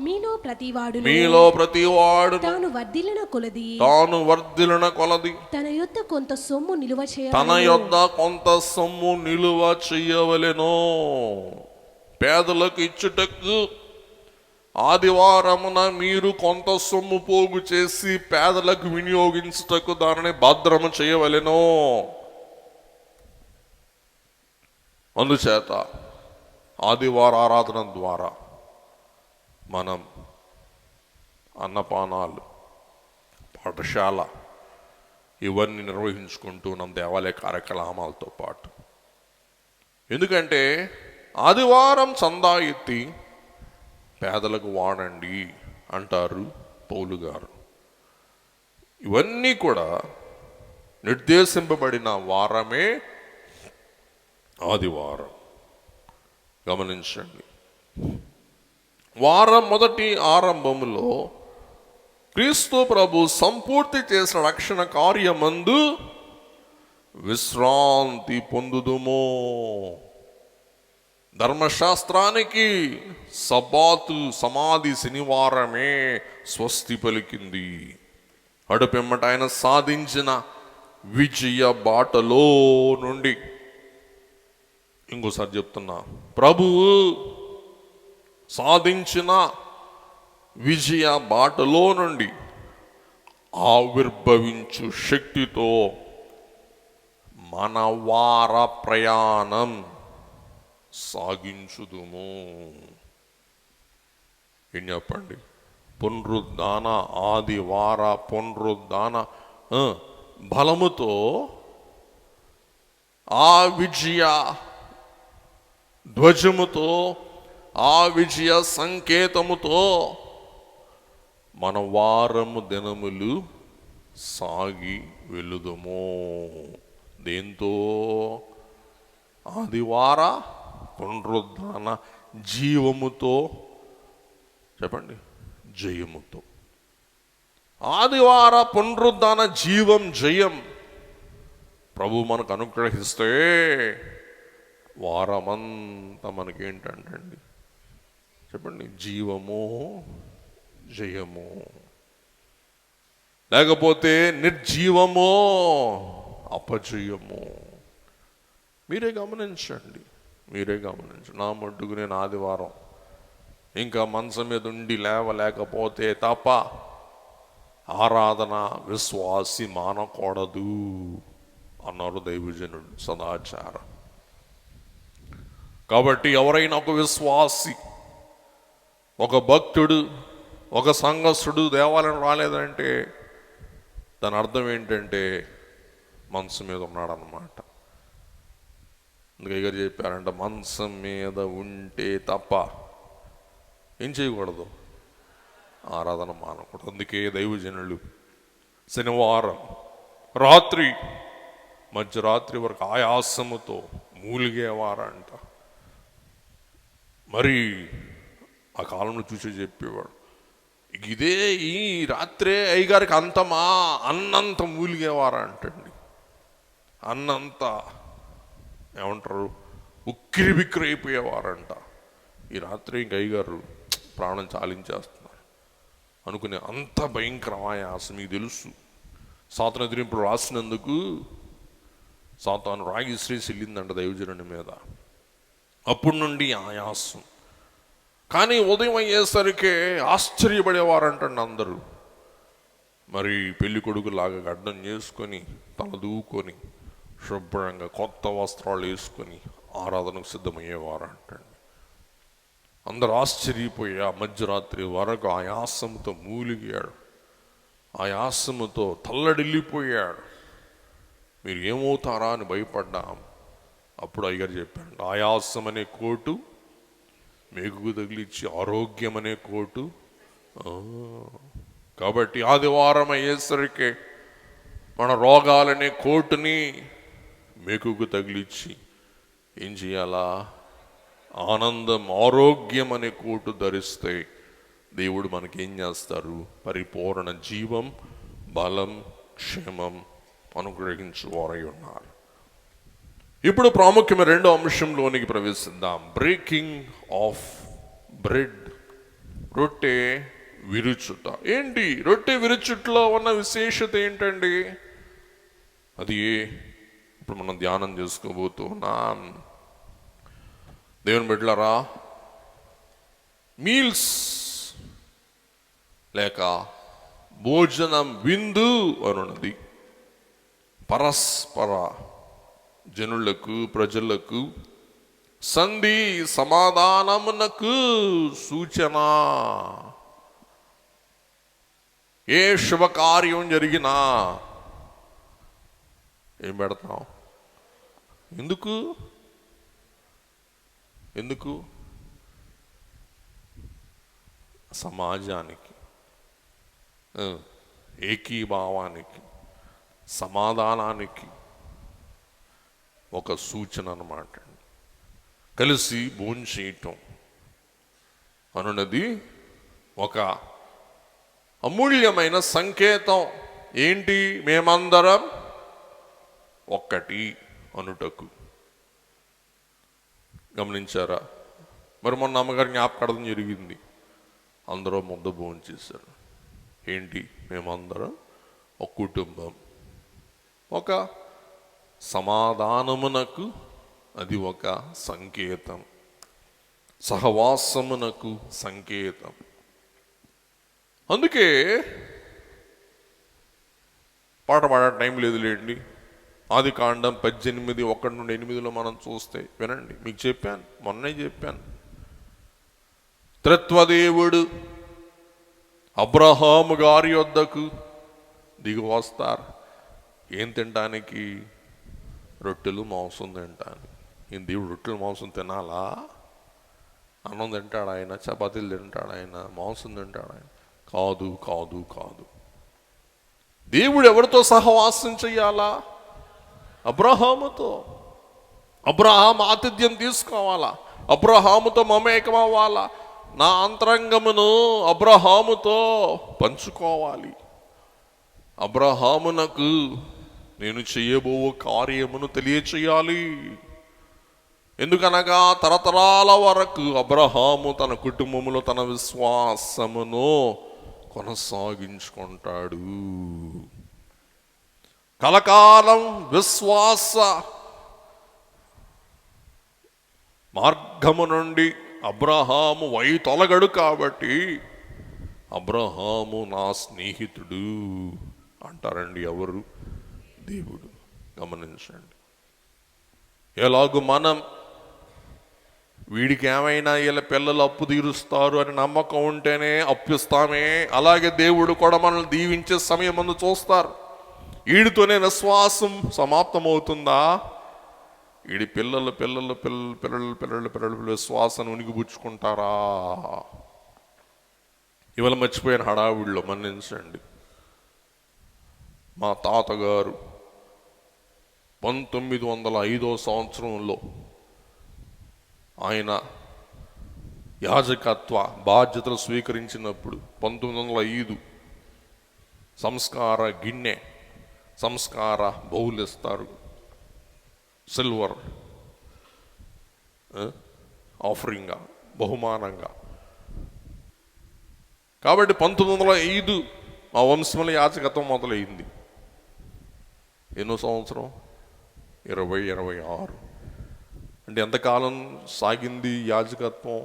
మీలో ప్రతివాడు తాను వర్ధిల్లిన కొలది తన యొద్ద కొంత సొమ్ము నిలువ చేయవలెను. పేదలకు ఇచ్చుటకు ఆదివారమున మీరు కొంత సొమ్ము పోగు చేసి పేదలకు వినియోగించుటకు దానిని భద్రము చేయవలెను. అందుచేత ఆదివార ఆరాధన ద్వారా మనం అన్నపానాలు, పాఠశాల ఇవన్నీ నిర్వహించుకుంటున్నాం దేవాలయ కార్యక్రమాలతో పాటు. ఎందుకంటే ఆదివారం చందా ఎత్తి పేదలకు వాడండి అంటారు పౌలు గారు. ఇవన్నీ కూడా నిర్దేశింపబడిన వారమే ఆదివారం. గమనించండి, వారం మొదటి ఆరంభములో క్రీస్తు ప్రభు సంపూర్తి చేసిన రక్షణ కార్యమందు విశ్రాంతి పొందుదుము. ధర్మశాస్త్రానికి సబ్బాతు సమాధి శనివారమే స్వస్తి పలికింది. అడుపెమ్మట ఆయన సాధించిన విజయ బాటలో నుండి, ఇంకోసారి చెప్తున్నా, ప్రభువు సాధించిన విజయ బాటలో నుండి ఆవిర్భవించు శక్తితో మన వార ప్రయాణం సాగించుదుము. ఏం చెప్పండి? పునరుద్ధాన ఆదివార పునరుద్ధాన బలముతో ఆ విజయ ధ్వజముతో, ఆ విజయ సంకేతముతో మన వారము దినములు సాగి వెళుదుము. దేంతో? ఆదివార పునరుద్ధాన జీవముతో. చెప్పండి, జయముతో. ఆదివార పునరుద్ధాన జీవం, జయం ప్రభు మనకు అనుగ్రహిస్తే వారమంతా మనకేంటంటండి? చెప్పండి, జీవము, జయము. లేకపోతే నిర్జీవము, అపజయము. మీరే గమనించండి. నా మట్టుకు నేను ఆదివారం ఇంకా మంచం మీద ఉండి లేవలేకపోతే తప్ప ఆరాధన విశ్వాసి మానకూడదు అన్నారు దైవజనుడు. సదాచారం. కాబట్టి ఎవరైనా ఒక విశ్వాసి, ఒక భక్తుడు, ఒక సంఘస్థుడు దేవాలయం రాలేదంటే దాని అర్థం ఏంటంటే మనసు మీద ఉన్నాడన్నమాట. అందుకే గారు చెప్పారంట, మంచం మీద ఉంటే తప్ప ఏం చేయకూడదు? ఆరాధన మానకూడదు. అందుకే దైవజనులు శనివారం రాత్రి మధ్యరాత్రి వరకు ఆయాసముతో మూలిగేవారంట. మరి ఆ కాలంలో చూసి చెప్పేవాడు, ఇదే ఈ రాత్రే అయ్యగారికి అంతమా అన్నంత మూలిగేవారంటండి. అన్నంత ఏమంటారు, ఉక్కిరి బిక్కిరి అయిపోయేవారంట. ఈ రాత్రి ఇంక అయ్యగారు ప్రాణం చాలించేస్తున్నారు అనుకునే అంత భయంకర ఆయాసం. మీకు తెలుసు, సాతాను ఎదిరింపుడు రాసినందుకు సాతాను రాగి శ్రేసి వెళ్ళిందంట దైవజనుని మీద. అప్పటి నుండి ఆయాసం. కానీ ఉదయం అయ్యేసరికి ఆశ్చర్యపడేవారంటండి అందరూ. మరి పెళ్లి కొడుకులాగా గడ్డం చేసుకొని, తల దూకొని, శుభ్రంగా కొత్త వస్త్రాలు వేసుకొని ఆరాధనకు సిద్ధమయ్యేవారంటండి. అందరూ ఆశ్చర్యపోయి ఆ మధ్యరాత్రి వరకు ఆయాసంతో మూలిగాడు, ఆయాసముతో తల్లడిల్లిపోయాడు. మీరు ఏమవుతారా అని భయపడ్డాం. అప్పుడు అయ్యగారు చెప్పాడు, ఆయాసం అనే కోటు మేకుకు తగిలిచ్చి ఆరోగ్యం అనే కోటు. కాబట్టి ఆదివారం అయ్యేసరికి మన రోగాలనే కోటుని మేకుకు తగిలిచ్చి ఏం చేయాలా? ఆనందం, ఆరోగ్యం అనే కోటు ధరిస్తే దేవుడు మనకేం చేస్తారు? పరిపూర్ణ జీవం, బలం, క్షేమం అనుగ్రహించువారై ఉన్నారు. ఇప్పుడు ప్రాముఖ్యమైన రెండో అంశంలోనికి ప్రవేశిద్దాం. Breaking of bread. రొట్టె విరుచుట. ఏంటి రొట్టె విరుచుట్లో ఉన్న విశేషత ఏంటండి? అది ఇప్పుడు మనం ధ్యానం చేసుకోబోతున్నాం. దేవుని బిడ్డలారా, మీల్స్ లేక భోజనం విందు అనున్నది పరస్పర జనులకు, ప్రజలకు సంధి సమాధానమునకు సూచన. ఏ శుభకార్యం జరిగినా ఏం పెడతాం? ఎందుకు? సమాజానికి, ఏకీభావానికి, సమాధానానికి ఒక సూచన అన్నమాట. కలిసి భోంచేయటం అనున్నది ఒక అమూల్యమైన సంకేతం. ఏంటి? మేమందరం ఒక్కటి అనుటకు. గమనించారా? మరి మొన్న అమ్మగారి జ్ఞాపకార్థం జరిగింది, అందరూ ముద్ద భోంచేశారు. ఏంటి? మేమందరం ఒక కుటుంబం, ఒక సమాధానమునకు అది ఒక సంకేతం, సహవాసమునకు సంకేతం. అందుకే పాట పాడే టైం లేదులేండి. ఆదికాండం 18:1-8 మనం చూస్తే వినండి. మీకు చెప్పాను, మొన్నే చెప్పాను. త్రిత్వదేవుడు అబ్రహాము గారి యొద్దకు దిగి వస్తారు. ఏం తినడానికి? రొట్టెలు మాంసం తింటాను. ఈయన దేవుడు రొట్టెలు మాంసం తినాలా? అన్నం తింటాడు ఆయన, చపాతీలు తింటాడు ఆయన, మాంసం తింటాడు ఆయన? కాదు కాదు కాదు. దేవుడు ఎవరితో సహవాసం చెయ్యాలా? అబ్రహాముతో. అబ్రహాం ఆతిథ్యం తీసుకోవాలా, అబ్రహాముతో మమేకం అవ్వాలా, నా అంతరంగమును అబ్రహాముతో పంచుకోవాలి. అబ్రహామునకు నేను చేయబో కార్యమును తెలియచేయాలి. ఎందుకనగా తరతరాల వరకు అబ్రహాము తన కుటుంబములో తన విశ్వాసమును కొనసాగించుకుంటాడు. కలకాలం విశ్వాస మార్గము నుండి అబ్రహాము వైతొలగడు. కాబట్టి అబ్రహాము నా స్నేహితుడు అంటారండి ఎవరు? దేవుడు. గమనించండి. ఎలాగూ మనం వీడికి ఏమైనా వీళ్ళ పిల్లలు అప్పు తీరుస్తారు అని నమ్మకం ఉంటేనే అప్పిస్తామే, అలాగే దేవుడు కూడా మనల్ని దీవించే సమయం ముందు చూస్తారు. వీడితోనే విశ్వాసం సమాప్తమవుతుందా? వీడి పిల్లలు పిల్లలు పిల్లలు పిల్లలు పిల్లలు పిల్లలు విశ్వాసాన్ని ఉనికిపుచ్చుకుంటారా? ఇవాళ మర్చిపోయిన హడావిడిలో మన్నించండి. మా తాతగారు 1905 సంవత్సరంలో ఆయన యాజకత్వ బాధ్యతలు స్వీకరించినప్పుడు 1905 సంస్కార గిన్నె, సంస్కార బౌల్ ఇస్తారు, సిల్వర్ ఆఫరింగ్గా, బహుమానంగా. కాబట్టి 1905 మా వంశంలో యాజకత్వం మొదలైంది. ఎన్నో సంవత్సరం? 26. అంటే ఎంతకాలం సాగింది యాజకత్వం?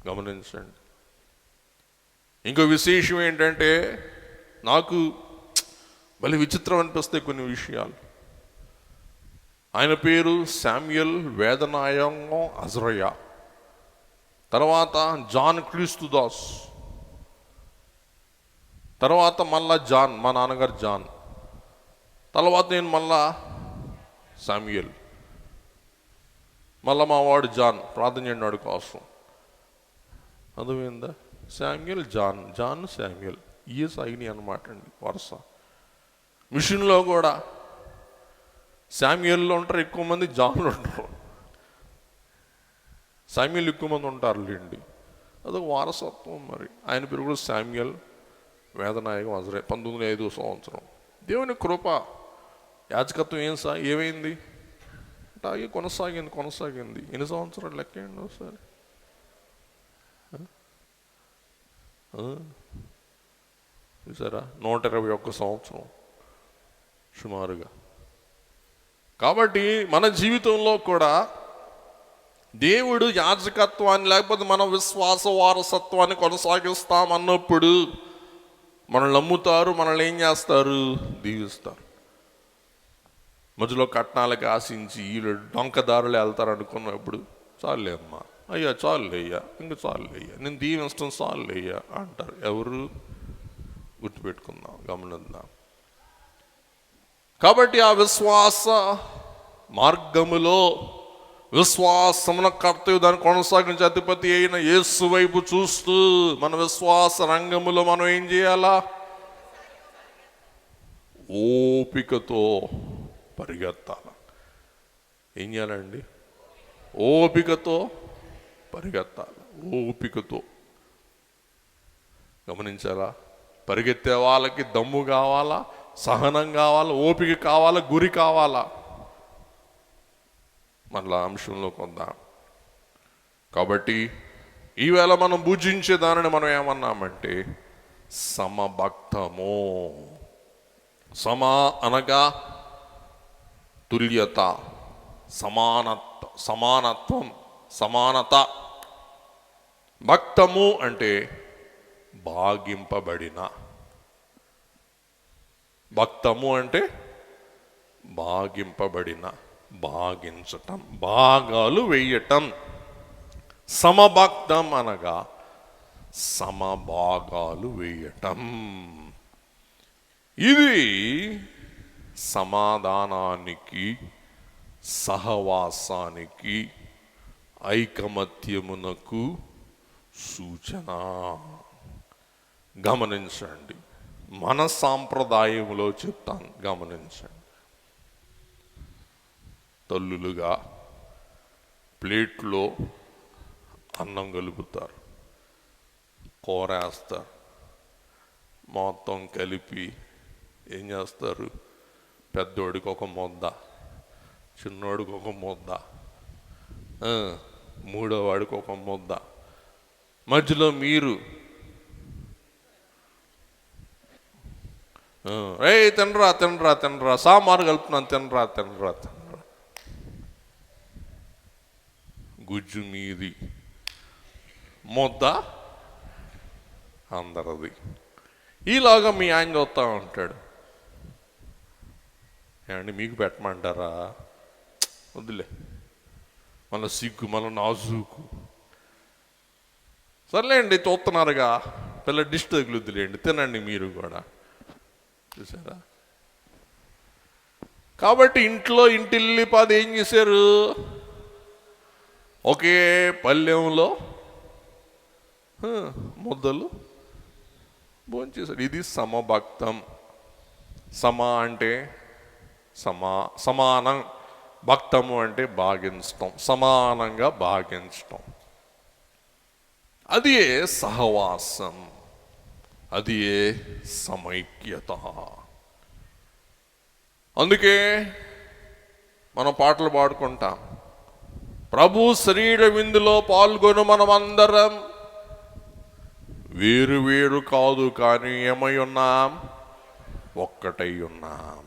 గమనించండి. ఇంకో విశేషం ఏంటంటే, నాకు మళ్ళీ విచిత్రం అనిపిస్తాయి కొన్ని విషయాలు. ఆయన పేరు శామ్యుయల్ వేదనాయంగం అజరయ్య, తర్వాత జాన్ క్రీస్తుదాస్, తర్వాత మళ్ళా జాన్, మా నాన్నగారు జాన్, తర్వాత నేను మళ్ళా శామ్యుయల్, మళ్ళా మా వాడు జాన్. ప్రార్థన చేయండి వాడి కోసం. అర్థమైందా? శామ్యుయల్, జాన్, జాన్, శామ్యుయల్, ఇయే సాగినాయి అన్నమాట అండి వరుస. మిషన్లో కూడా శామ్యుయల్లో ఉంటారు ఎక్కువ మంది, జాన్లు ఉంటారు. శామ్యుయల్ ఎక్కువ మంది ఉంటారు లేండి, అదొక వారసత్వం. మరి ఆయన పేరు కూడా శామ్యుయల్ వేదనాయకం అజరే, 1905 సంవత్సరం. దేవుని కృప. యాజకత్వం ఏమైంది అంటే అవి కొనసాగింది. ఎన్ని సంవత్సరాలు లెక్కేయండి ఒకసారి. చూసారా? 121 సంవత్సరం సుమారుగా. కాబట్టి మన జీవితంలో కూడా దేవుడు యాజకత్వాన్ని లేకపోతే మన విశ్వాస వారసత్వాన్ని కొనసాగిస్తామన్నప్పుడు మనల్ని నమ్ముతారు, మనల్ని ఏం చేస్తారు? దీవిస్తారు. మధ్యలో కట్నాలకు ఆశించి వీళ్ళు డొంకదారులు వెళ్తారు అనుకున్నప్పుడు, చాలులే అమ్మా, అయ్యా చాలులే అయ్యా, ఇంకా చాలులే అయ్యా, నేను దీవించడం చాలులే అయ్యా అంటారు. ఎవరు? గుర్తుపెట్టుకుందాం, గమనిద్దాం. కాబట్టి ఆ విశ్వాస మార్గములో విశ్వాసమున కర్తవ్యం దాన్ని కొనసాగించే అధిపతి అయిన యేసు వైపు చూస్తూ మన విశ్వాస రంగములో మనం ఏం చేయాలా? ఓపికతో పరిగెత్తాల. ఏం చేయాలండి? ఓపికతో పరిగెత్తాలి. ఓపికతో. గమనించాలా? పరిగెత్తే వాళ్ళకి దమ్ము కావాలా, సహనం కావాలా, ఓపిక కావాలా, గురి కావాలా. మళ్ళా అంశంలోకి వద్దాం. కాబట్టి ఈవేళ మనం పూజించే దానిని మనం ఏమన్నామంటే సమభక్తము. అనగా తుల్యత, సమానత్వం, సమానత. భక్తము అంటే భాగింపబడిన. భక్తము అంటే భాగింపబడిన, భాగించటం, భాగాలు వేయటం. సమభక్తం అనగా సమభాగాలు వేయటం. ఇది సమాధానానికి, సహవాసానికి, ఐకమత్యమునకు సూచన. గమనించండి, మన సాంప్రదాయంలో చెప్తాను, గమనించండి. తల్లులుగా ప్లేట్లో అన్నం కలుపుతారు, కూర వేస్తారు, మొత్తం కలిపి ఏం చేస్తారు? పెద్దోడికి ఒక ముద్ద, చిన్నోడికి ఒక ముద్ద, మూడో వాడికి ఒక ముద్ద, మధ్యలో మీరు తినరా తినరా తినరా, సాంబారు కలుపుతున్నాను, తినరా తినరా తినరా. గుజ్జు మీది, ముద్ద అందరిది. ఈలాగా మీ ఆయన చూస్తూ ఉంటాడు. ఏమండి మీకు పెట్టమంటారా? వద్దులే, మన సిగ్గు, మన నాజూకు. సర్లేండి, చూస్తున్నారుగా, పిల్ల డిష్ తగులుద్దులేండి, తినండి మీరు కూడా. చూసారా? కాబట్టి ఇంటిల్లిపాది ఏం చేశారు? ఒకే పల్లెంలో ముద్దలు భోంచేశారు. ఇది సమభక్తం. అంటే సమానం, భక్తము అంటే భాగించటం, సమానంగా భాగించటం. అది సహవాసం, అది సమైక్యత. అందుకే మనం పాటలు పాడుకుంటాం, ప్రభు శరీర విందులో పాల్గొను మనమందరం వేరు వేరు కాదు, కానీ ఏమై ఉన్నాం? ఒక్కటై ఉన్నాం.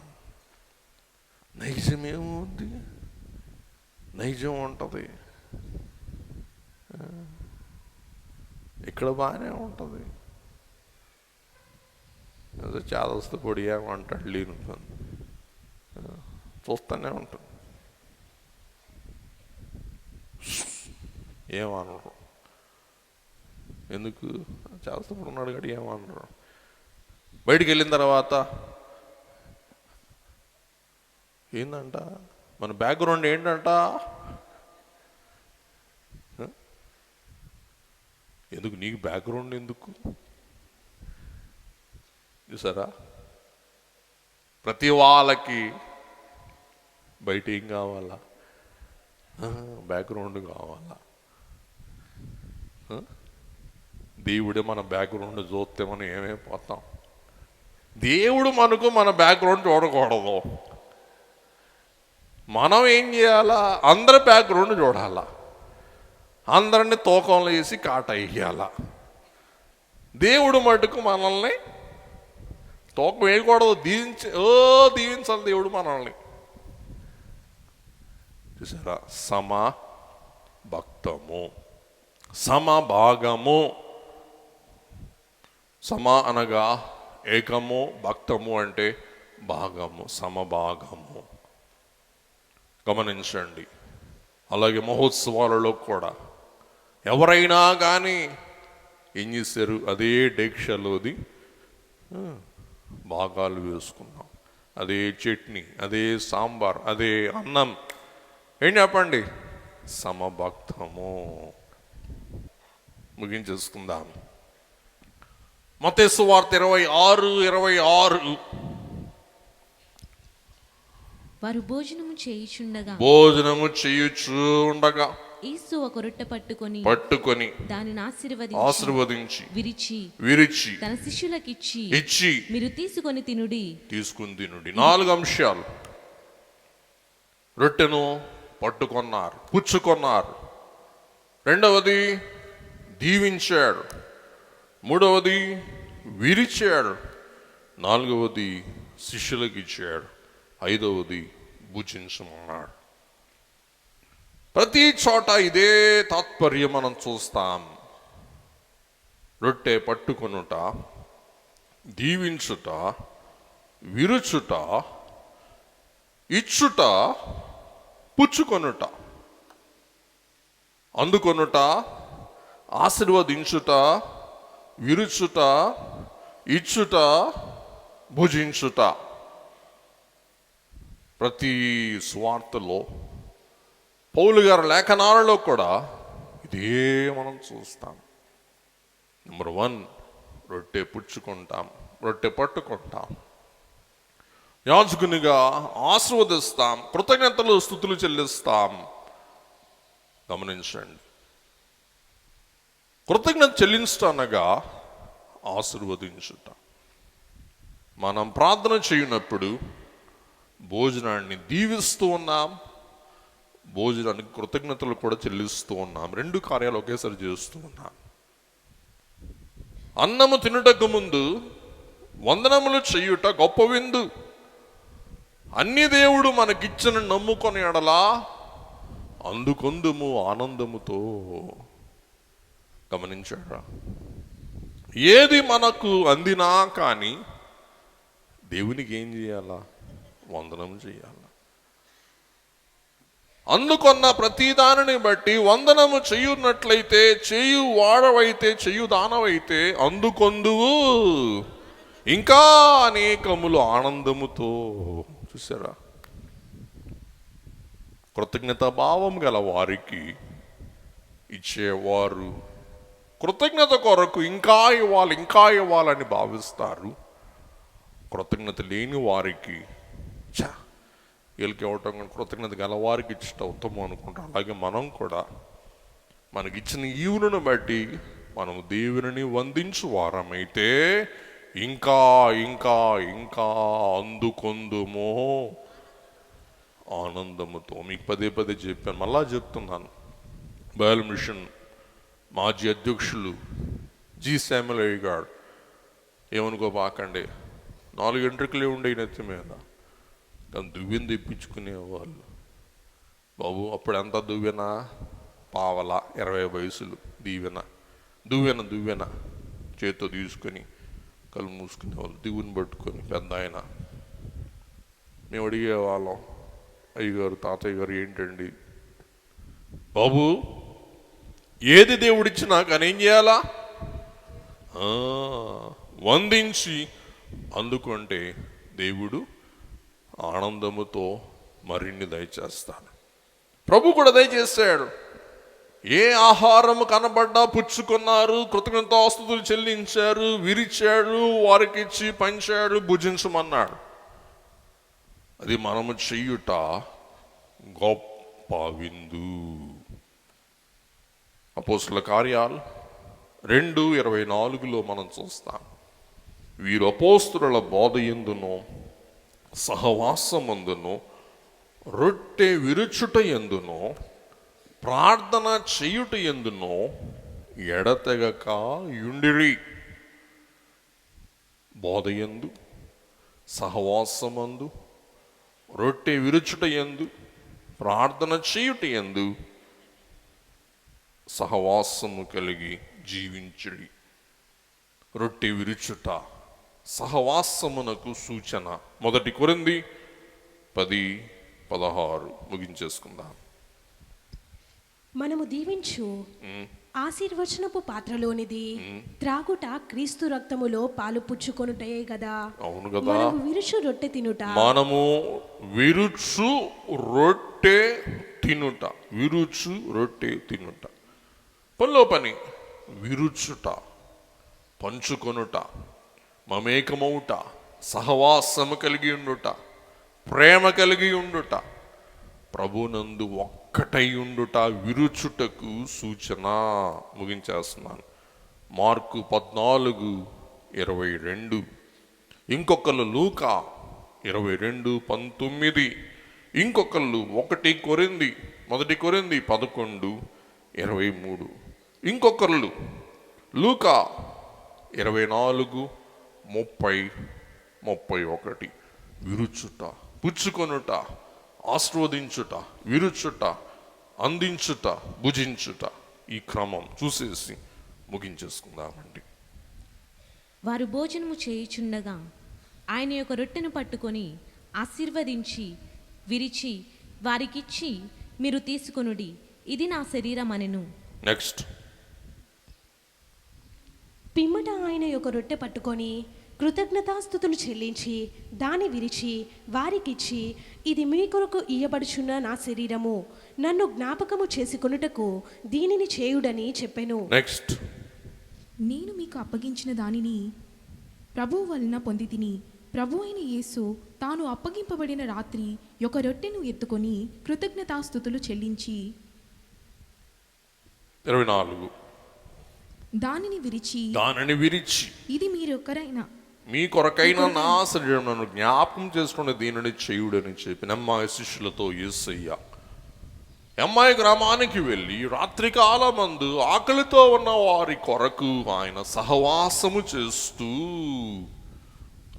నైజమేముంది? నైజం ఉంటుంది, ఇక్కడ బాగానే ఉంటుంది. అదే చాదస్తు పొడి ఏమంటాడు లేను, చూస్తూనే ఉంటుంది. ఏమనరు, ఎందుకు? చాదస్తు పొడి ఉన్నాడు కానీ ఏమనరు. బయటికి వెళ్ళిన తర్వాత ఏందంట, మన బ్యాక్గ్రౌండ్ ఏంటంట, ఎందుకు నీకు బ్యాక్గ్రౌండ్ ఎందుకు? చూసారా? ప్రతి వాళ్ళకి బయట ఏం కావాలా? బ్యాక్గ్రౌండ్ కావాలా? దేవుడే మన బ్యాక్గ్రౌండ్ చూస్తే మనం ఏమైపోతాం? దేవుడు మనకు మన బ్యాక్గ్రౌండ్ చూడకూడదు. మనం ఏం చేయాలా? అందరి బ్యాక్గ్రౌండ్ చూడాలా, అందరినీ తూకంలో వేసి కాట వేయాలా. దేవుడు మటుకు మనల్ని తూకం వేయకూడదు, దీవించాలి దేవుడు మనల్ని. చూసారా? సమభక్తము, సమభాగము. అనగా ఏకము, భక్తము అంటే భాగము, సమభాగము. గమనించండి. అలాగే మహోత్సవాలలో కూడా ఎవరైనా కానీ ఏం చేశారు? అదే డేక్షలోది భాగాలు వేసుకున్నాం, అదే చట్నీ, అదే సాంబార్, అదే అన్నం. ఏం చెప్పండి? సమభక్తము. ముగించేసుకుందాం. మత్తయి సువార్త 26:26. వారు భోజనము చేయుచు ఉండగా యేసు ఒక రొట్టె పట్టుకొని దానిని ఆశీర్వదించి విరిచి తన శిష్యులకు ఇచ్చి మీరు తీసుకుని తినుడి. 4 అంశాలు. రొట్టెను పట్టుకొన్నారు, పుచ్చుకొన్నారు. రెండవది దీవించాడు. మూడవది విరిచాడు. నాలుగవది శిష్యులకు ఇచ్చాడు. ఐదవది భుజించమన్నాడు. ప్రతి చోట ఇదే తాత్పర్యం మనం చూస్తాం. రొట్టె పట్టుకొనుట, దీవించుట, విరుచుట, ఇచ్చుట, పుచ్చుకొనుట, అందుకొనుట, ఆశీర్వదించుట, విరుచుట, ఇచ్చుట, భుజించుట. ప్రతి సువార్తలో పౌలు గారి లేఖనాలలో కూడా ఇదే మనం చూస్తాం. నెంబర్ 1, రొట్టె పుచ్చుకుంటాం, రొట్టె పట్టుకుంటాం, యాజకునిగా ఆశీర్వదిస్తాం, కృతజ్ఞతలు స్తుతులు చెల్లిస్తాం. గమనించండి, కృతజ్ఞత చెల్లించటనగా ఆశీర్వదించుట. మనం ప్రార్థన చేయనప్పుడు భోజనాన్ని దీవిస్తూ ఉన్నాం, భోజనానికి కృతజ్ఞతలు కూడా చెల్లిస్తూ ఉన్నాం. 2 కార్యాలు ఒకేసారి చేస్తూ ఉన్నాం. అన్నము తినుటకు ముందు వందనములు చేయుట గొప్ప విందు. అన్ని దేవుడు మనకిచ్చిన నమ్ముకొని ఎడలా అందుకొందుము ఆనందముతో. గమనించారా? ఏది మనకు అందినా కానీ దేవునికి ఏం చేయాలా? వందనం చేయాలా. అందుకున్న ప్రతి దానిని బట్టి వందనము చేయున్నట్లయితే, చేయు వాడవైతే, చేయు దానవైతే అందుకొందువు ఇంకా అనేకములు ఆనందముతో. చూసారా? కృతజ్ఞత భావం గల వారికి ఇచ్చేవారు కృతజ్ఞత కొరకు ఇంకా ఇవ్వాలని భావిస్తారు. కృతజ్ఞత లేని వారికి వీళ్ళకి ఇవ్వటం, కృతజ్ఞత గల వారికి ఇచ్చట ఉత్తమం అనుకుంటాం. అలాగే మనం కూడా మనకిచ్చిన ఈవులను బట్టి మనం దేవుని వందించు వారమైతే ఇంకా ఇంకా ఇంకా అందుకొందుమో ఆనందముతో. మీకు పదే చెప్పాను, మళ్ళా చెప్తున్నాను. బయలు మిషన్ మాజీ అధ్యక్షులు జి శామ్యులయ్య గారు ఏమనుకోబాకండి, 4 ఎంట్రుకలే ఉండే నెత్తి మీద, కానీ దువ్వెన తెప్పించుకునేవాళ్ళు. బాబు అప్పుడు ఎంత దువ్వెన? పావల 20 పైసలు దువ్వెన చేత్తో తీసుకొని కళ్ళు మూసుకునేవాళ్ళు, దిగుని పట్టుకొని. పెద్ద ఆయన మేము అడిగేవాళ్ళం, అయ్యగారు తాతయ్య గారు ఏంటండి బాబు ఏది దేవుడిచ్చినా కానీ ఏం చేయాలా? వందించి అందుకుంటే దేవుడు ఆనందముతో మరిన్ని దయచేస్తాడు. ప్రభు కూడా దయచేశాడు. ఏ ఆహారము కనబడ్డా పుచ్చుకున్నారు, కృతజ్ఞతాస్తుతులు చెల్లించారు, విరిచాడు, వారికి ఇచ్చి పంచాడు, భుజించమన్నాడు. అది మనము చెయ్యుట గొప్ప విందు. అపోస్తుల కార్యాలు 2:24 మనం చూస్తాం. వీరు అపోస్తుల బోధ యందును సహవాసమందును రొట్టె విరుచుట యందును ప్రార్థన చేయుట యందును ఎడతెగక యుండిరి. బోధ యందు, సహవాసమందు, రొట్టె విరుచుట యందు, ప్రార్థన చేయుట యందు సహవాసము కలిగి జీవించుడి. రొట్టె విరుచుట సహవాసమునకు సూచన. 1 కొరింథీ 10:16 ముగించేసుకుందాం. మనము దీవించు ఆశీర్వచనపు పాత్రలోనిది త్రాగుట క్రీస్తు రక్తములో పాలు పుచ్చుకొనుటే కదా. అవును కదా. మనము విరుచు రొట్టె తినుట, మనము విరుచు రొట్టె తినుట. పనిలో పని విరుచుట, పంచుకొనుట, మమేకమౌట, సహవాసము కలిగి ఉండుట, ప్రేమ కలిగి ఉండుట. ప్రభునందు ఒక్క ఒక్కటై ఉండుట విరుచుటకు సూచన. ముగించేస్తున్నాను. మార్కు 14:22. ఇంకొకళ్ళు లూకా 22:19. ఇంకొకళ్ళు 1 కొరింథీ 11:23. ఇంకొకళ్ళు లూకా 24:30-31. విరుచుట, పుచ్చుకొనుట, ఆస్వాదించుట, విరుచుట, అందించుట, భుజించుట, ఈ క్రమం చూసేసి ముగించేసుకుందామండి. వారు భోజనము చేయుచుండగా ఆయన యొక్క రొట్టెను పట్టుకొని ఆశీర్వదించి విరిచి వారికిచ్చి, మీరు తీసుకొనుడి, ఇది నా శరీరం అనెను. నెక్స్ట్. పిమ్మట ఆయన యొక్క రొట్టె పట్టుకొని కృతజ్ఞతాస్తుతులు చెల్లించి దాని విరిచి వారికిచ్చి, ఇది మీ కొరకు ఇయ్యబడుచున్న నా శరీరము, నన్ను జ్ఞాపకము చేసుకొనుటకు దీనిని చేయుడని చెప్పెను. నెక్స్ట్. నేను మీకు అప్పగించిన దానిని ప్రభువు వలన పొంది తిని, ప్రభు అయిన యేసు తాను అప్పగింపబడిన రాత్రి ఒక రొట్టెను ఎత్తుకొని కృతజ్ఞతాస్తుతులు చెల్లించి 24. దానిని విరిచి ఇది మీ కొరకైన నా శరీరం, నన్ను జ్ఞాపకం చేసుకునే దీనిని చేయుడని చెప్పి అమ్మాయి శిష్యులతో యేసయ్య అమ్మాయి గ్రామానికి వెళ్ళి రాత్రికాలమందు ఆకలితో ఉన్న వారి కొరకు ఆయన సహవాసము చేస్తూ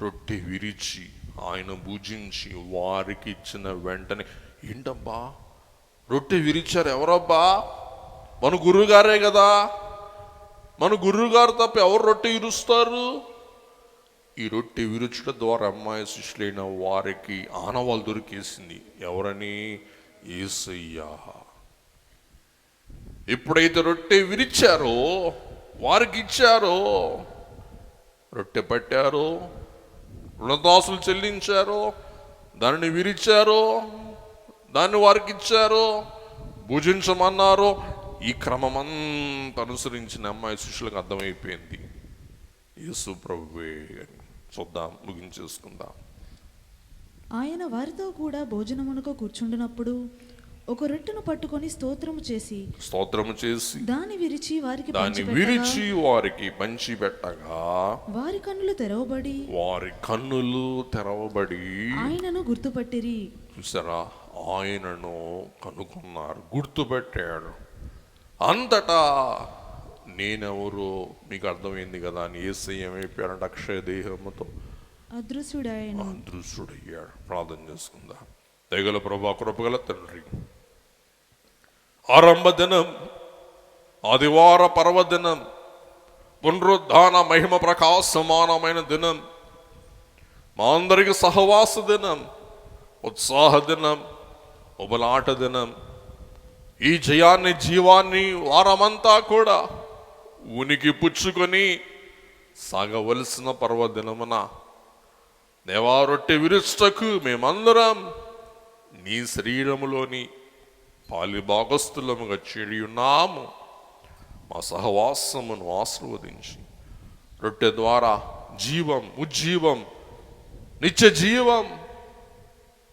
రొట్టె విరిచి ఆయన భుజించి వారికి ఇచ్చిన వెంటనే, ఏంటబ్బా రొట్టె విరిచారు, ఎవరబ్బా? మన గురువుగారే కదా. మన గురువుగారు తప్ప ఎవరు రొట్టె విరుస్తారు? ఈ రొట్టె విరుచుట ద్వారా అమ్మాయి శిష్యులైన వారికి ఆనవాళ్ళు దొరికేసింది. ఎవరని? యేసయ్య. ఎప్పుడైతే రొట్టె విరిచారో, వారికి ఇచ్చారో, రొట్టె పట్టారో, రుణదాసులు చెల్లించారో, దానిని విరిచారో, దాన్ని వారికి ఇచ్చారో, భుజించమన్నారో, ఈ క్రమమంతా అనుసరించిన అమ్మాయి శిష్యులకు అర్థమైపోయింది యేసు ప్రభువే అని. చూద్దాం, ముగించేసుకుందాం. ఆయన వారితో కూడా భోజనమునకు కూర్చుండినప్పుడు ఒక రొట్టెను పట్టుకొని స్తోత్రము చేసి దాన్ని విరిచి వారికి పంచిపెట్టగా వారి కన్నులు తెరవబడి ఆయనను గుర్తుపట్టిరి. చూసారా? ఆయనను కనుగొన్నారు, గుర్తుపెట్టాడు. అంతటా నేనెవరో మీకు అర్థమైంది కదా అని యేసయ్య ఏమైపోయారంటే అక్షయ దేహముతో అదృశ్యుడయ్యాడు. ప్రార్థన చేసుకుందాం. దయగల ప్రభా, కృపగల తండ్రి, ఆరంభ దినం, ఆదివార పర్వదినం, పునరుద్ధాన మహిమ ప్రకాశమానమైన దినం, మా అందరికి సహవాస దినం, ఉత్సాహ దినం, ఉబలాట దినం, ఈ జయాన్ని జీవాన్ని వారమంతా కూడా ఉనికి పుచ్చుకొని సాగవలసిన పర్వదినమున దేవా రొట్టె విరుచుటకు మేమందరం నీ శరీరములోని పాలి భాగస్థులముగా చేరి ఉన్నాము. మా సహవాసమును ఆశీర్వదించి రొట్టె ద్వారా జీవం, ఉజ్జీవం, నిత్య జీవం,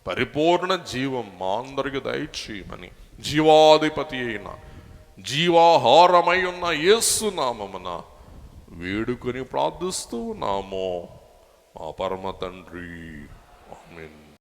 పరిపూర్ణ జీవం మా అందరికి దయచేయమని జీవాధిపతి అయిన జీవాహారమై ఉన్న యేసు నామమున వేడుకొని ప్రార్థిస్తూ ఉన్నాము మా పరమ తండ్రి. ఆమేన్.